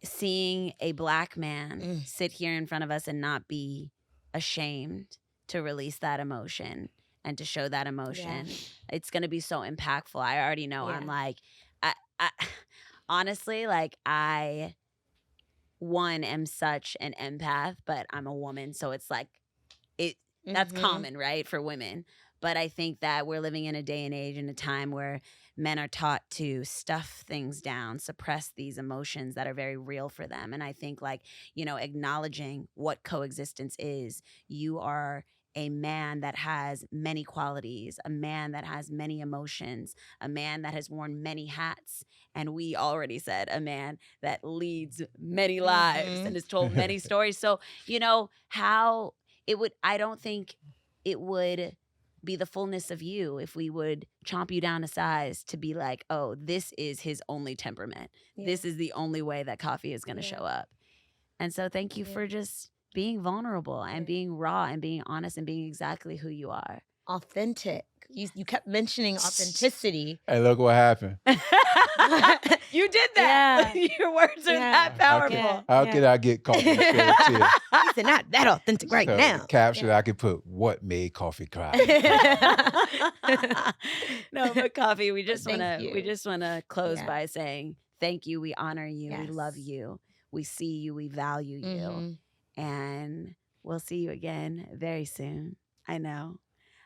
seeing a Black man sit here in front of us and not be ashamed to release that emotion and to show that emotion, it's going to be so impactful. I already know. I'm like, I honestly, like, I am such an empath, but I'm a woman, so it's like that's common, right, for women. But I think that we're living in a day and age and a time where men are taught to stuff things down, suppress these emotions that are very real for them. And I think, like, you know, acknowledging what coexistence is. You are a man that has many qualities, a man that has many emotions, a man that has worn many hats. And we already said a man that leads many lives and has told many stories. So, you know, I don't think it would be the fullness of you if we would chomp you down a size to be like, oh, this is his only temperament. This is the only way that Coffey is going to show up. And so thank you for just being vulnerable and being raw and being honest and being exactly who you are. Authentic. You kept mentioning authenticity. Hey, look what happened. You did that. Yeah. Your words are that powerful. How could I get caught in the spirit of tears? He said, not that authentic right now. Caption, I could put, what made Coffey cry? No, but Coffey, we just want to close by saying thank you. We honor you. We love you. We see you. We value you. And we'll see you again very soon. I know.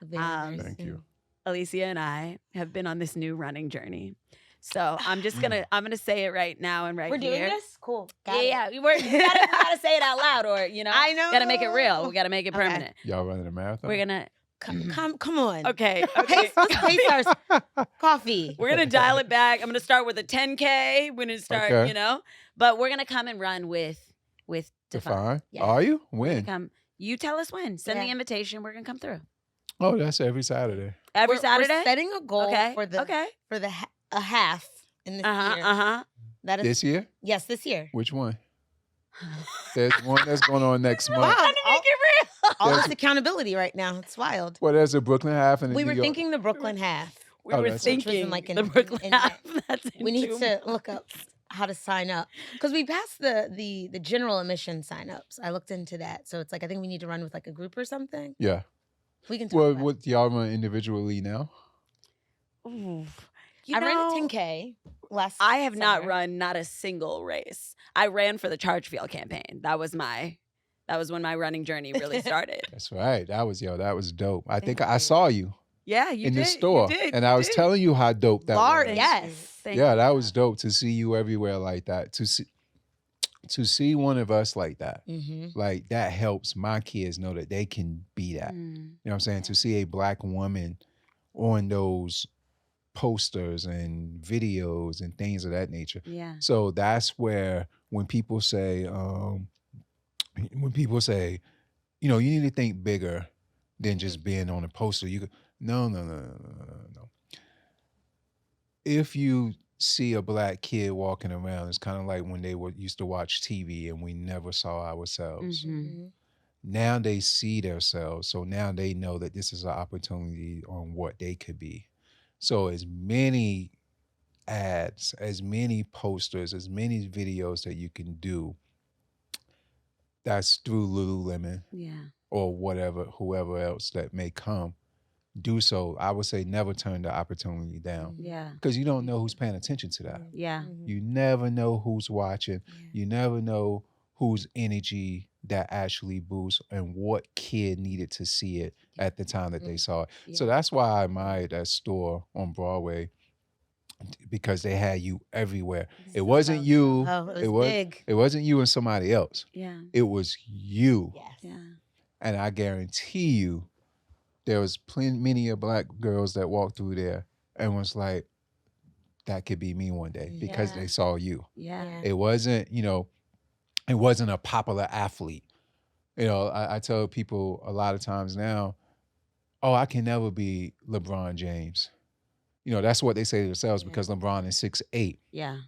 Thank you. Alicia and I have been on this new running journey. So I'm just gonna say it right now and We're here. doing this? Cool. We gotta say it out loud, or I know. Gotta make it real. We gotta make it permanent. Y'all running a marathon? We're gonna come on. Okay. Pace our Coffey. We're gonna dial it back. I'm gonna start with a 10K. We're gonna start, you know, but we're gonna come and run with Define. Yes. Are you? When? You tell us when. Send the invitation. We're gonna come through. Oh, that's every Saturday. Every Saturday? We're setting a goal for a half in this year. That is this year? Yes, this year. Which one? There's one that's going on next month. Wow, to make it real. All this accountability right now. It's wild. Well, there's a Brooklyn half and we were thinking the Brooklyn half. We were thinking the Brooklyn half. We need to look up how to sign up because we passed the general admission signups. I looked into that, so it's like I think we need to run with like a group or something. Yeah. We can talk about what y'all run individually now? Ooh. I ran a 10K last I have summer. not run not a single race. I ran for the Chargefield campaign. That was when my running journey really started. That's right. That was dope. I think I saw you. Yeah, you in did. the store. You did. And I was telling you how dope that was. Yes. Yeah, that was dope to see you everywhere like that. To see one of us like that, like that helps my kids know that they can be that. You know what I'm saying? To see a Black woman on those posters and videos and things of that nature. Yeah. So that's where when people say, you know, you need to think bigger than just being on a poster. You go, no. If you see a Black kid walking around, it's kind of like when they used to watch TV and we never saw ourselves. Now they see themselves, so now they know that this is an opportunity on what they could be. So as many ads, as many posters, as many videos that you can do, that's through Lululemon, or whatever, whoever else that may come. Do so. I would say never turn the opportunity down. Yeah. Because you don't know who's paying attention to that. Yeah. You never know who's watching. You never know whose energy that actually boosts and what kid needed to see it at the time that they saw it. Yeah. So that's why I admired that store on Broadway, because they had you everywhere. It wasn't you. Oh, it was big. It wasn't you and somebody else. Yeah. It was you. Yes. Yeah. And I guarantee you, there was many of black girls that walked through there and was like, that could be me one day, because they saw you. Yeah. It wasn't, it wasn't a popular athlete. I tell people a lot of times now, oh, I can never be LeBron James. That's what they say to themselves, because LeBron is 6'8". Yeah.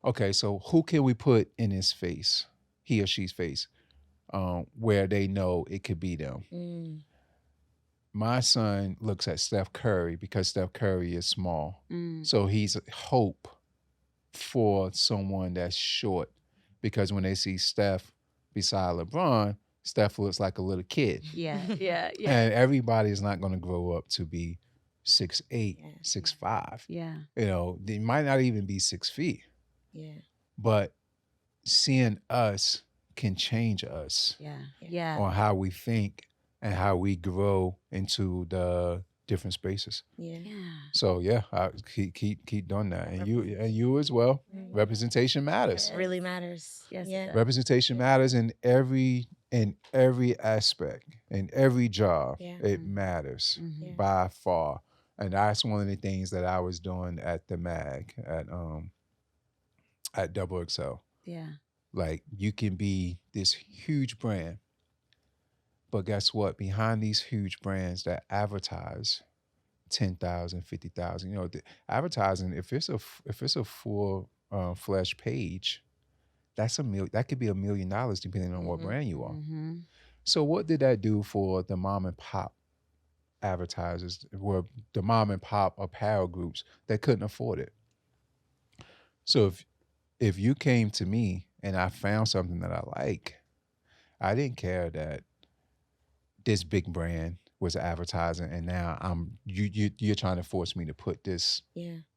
Okay, so who can we put in his face, he or she's face, where they know it could be them? My son looks at Steph Curry because Steph Curry is small. So he's a hope for someone that's short, because when they see Steph beside LeBron, Steph looks like a little kid. Yeah. Yeah. Yeah. And everybody is not going to grow up to be 6'8", 6'5". Yeah. They might not even be 6 feet. Yeah. But seeing us can change us Yeah. Yeah. on how we think and how we grow into the different spaces. Yeah. Yeah. So I keep doing that, and you as well. Representation matters. It really matters. Yes. Yeah. Representation matters in every aspect, in every job. Yeah. It matters Mhm. by far, and that's one of the things that I was doing at the MAG at Double XL. Yeah. Like, you can be this huge brand, but guess what? Behind these huge brands that advertise 10,000, 50,000, the advertising, if it's a full fledged page, that could be $1 million depending on what brand you are. Mm-hmm. So what did that do for the mom and pop advertisers, or the mom and pop apparel groups that couldn't afford it? So if you came to me and I found something that I like, I didn't care that this big brand was advertising, and now you're trying to force me to put this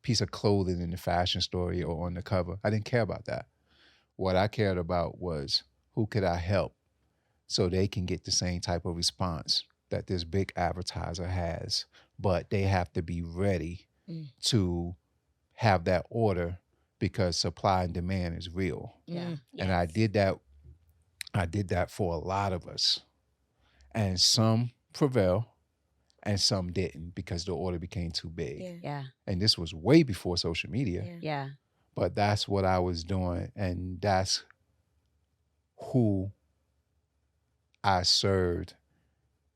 piece of clothing in the fashion story or on the cover. I didn't care about that. What I cared about was, who could I help so they can get the same type of response that this big advertiser has, but they have to be ready to have that order, because supply and demand is real. Yeah. And I did that for a lot of us. And some prevail and some didn't, because the order became too big. Yeah. And this was way before social media. Yeah. But that's what I was doing, and that's who I served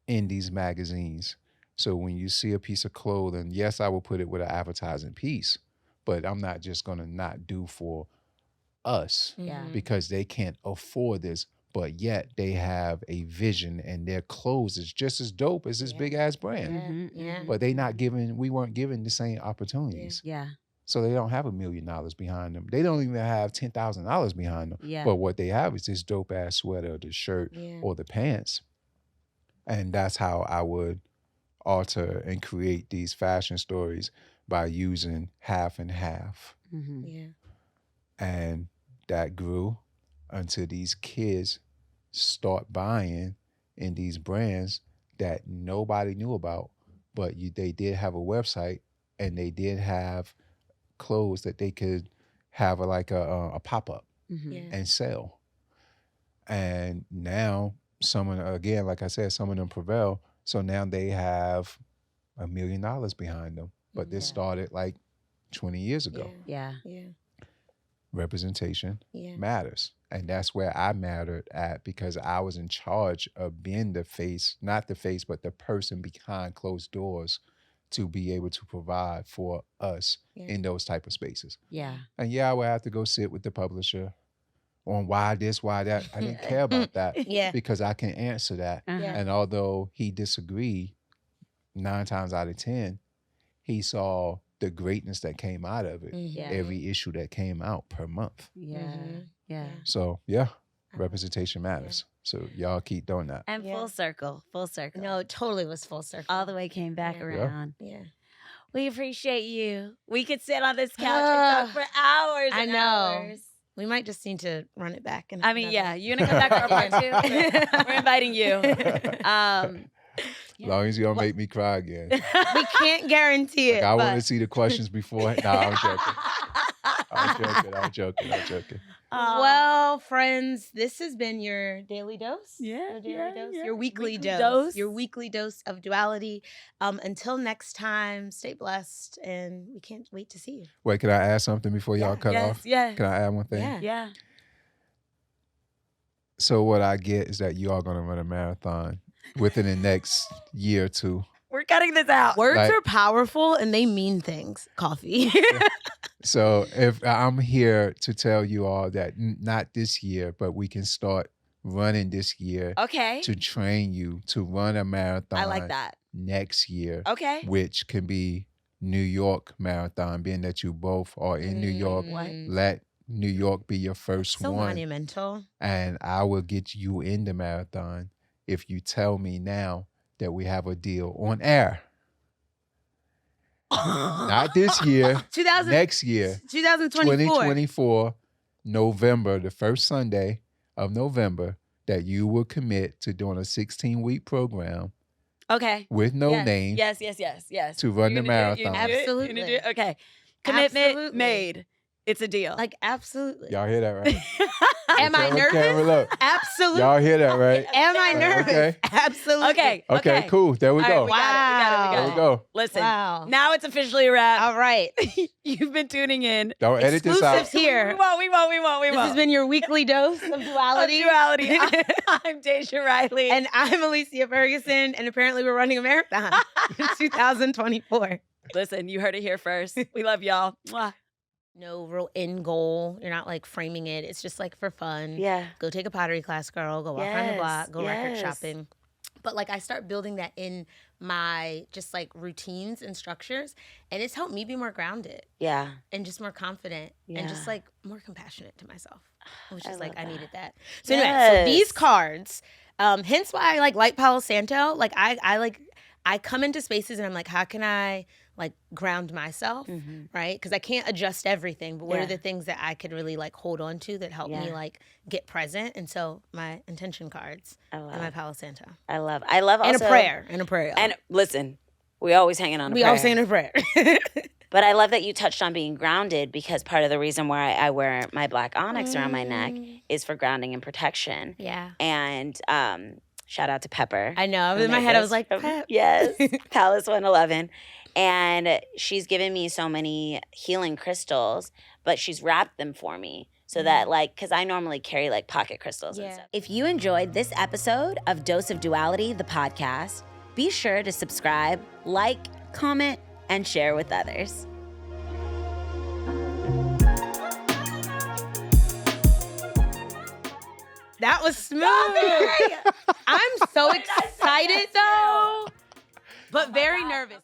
in these magazines. So when you see a piece of clothing, yes, I will put it with an advertising piece, but I'm not just going to not do for us because they can't afford this, but yet they have a vision, and their clothes is just as dope as this big ass brand. But we weren't given the same opportunities. Yeah. So they don't have $1 million behind them. They don't even have $10,000 behind them. Yeah. But what they have is this dope ass sweater, the shirt, or the pants. And that's how I would alter and create these fashion stories, by using half and half. And that grew until these kids start buying in these brands that nobody knew about, but they did have a website, and they did have clothes that they could have a pop-up and sell. And now again, like I said, some of them prevail. So now they have $1 million behind them. But this started like 20 years ago. Yeah. Representation matters. And that's where I mattered at, because I was in charge of being the face, not the face, but the person behind closed doors, to be able to provide for us in those type of spaces. Yeah. And I would have to go sit with the publisher on why this, why that. I didn't care about that because I can answer that. And although he disagreed 9 times out of 10, he saw the greatness that came out of it. Every issue that came out per month. Yeah. So representation matters. So y'all keep doing that. And full circle. No, it totally was full circle. All the way came back around. Yeah. We appreciate you. We could sit on this couch and talk for hours and hours. We might just need to run it back. I mean, yeah, you're gonna come back for our part 2. We're inviting you. As long as you don't make me cry again. We can't guarantee it. I want to see the questions before. Nah, I'm joking. Well, friends, this has been your daily dose. Your daily dose. Your weekly dose. Your weekly dose of duality. Until next time, stay blessed, and we can't wait to see you. Wait, can I add something before y'all cut off? Yeah. Can I add one thing? Yeah. So what I get is that you are going to run a marathon within the next year or 2. We're cutting this out. Words are powerful and they mean things, Coffey. So if I'm here to tell you all that not this year, but we can start running this year. Okay. To train you to run a marathon. I like that. Next year. Okay. Which can be New York Marathon, being that you both are in New York. Let New York be your first one. So monumental. And I will get you in the marathon if you tell me now that we have a deal on air. Not this year. Next year. 2024, November, the first Sunday of November, that you will commit to doing a 16-week program. Okay. With no name. Yes. To run the marathon. Absolutely. Okay. Commitment made. It's a deal. Like, absolutely. Y'all hear that, right? Am I nervous? Absolutely. Y'all hear that, right? Am I nervous? Okay. Absolutely. Okay, cool. There we go. Right, we got it. There we go. Listen, now it's officially a wrap. All right. You've been tuning in. Don't edit this out. Exclusives here. We won't. This has been your weekly dose of duality. I'm Deja Riley. And I'm Alicia Ferguson. And apparently we're running a marathon in 2024. Listen, you heard it here first. We love y'all. Mwah. No real end goal. You're not like framing it. It's just like for fun. Yeah. Go take a pottery class, girl. Go walk around the block. Go record shopping. But like I start building that in my just like routines and structures. And it's helped me be more grounded. Yeah. And just more confident. And just like more compassionate to myself. Which is like, I needed that. So anyway, so these cards, hence why I like Palo Santo. Like I come into spaces and I'm like, how can I like ground myself, right? Because I can't adjust everything, but what are the things that I could really like hold on to that help me like get present? And so my intention cards and my Palo Santo. I love also. And a prayer. And listen, we always hanging on a prayer. We always hanging on a prayer. But I love that you touched on being grounded, because part of the reason why I wear my black onyx around my neck is for grounding and protection. Yeah. And shout out to Pepper. I know. In my head, I was like, Pep. Yes, Palace 111. And she's given me so many healing crystals, but she's wrapped them for me so that like, because I normally carry like pocket crystals and stuff. If you enjoyed this episode of Dose of Duality, the podcast, be sure to subscribe, like, comment, and share with others. That was smooth. I'm so excited though, but very nervous.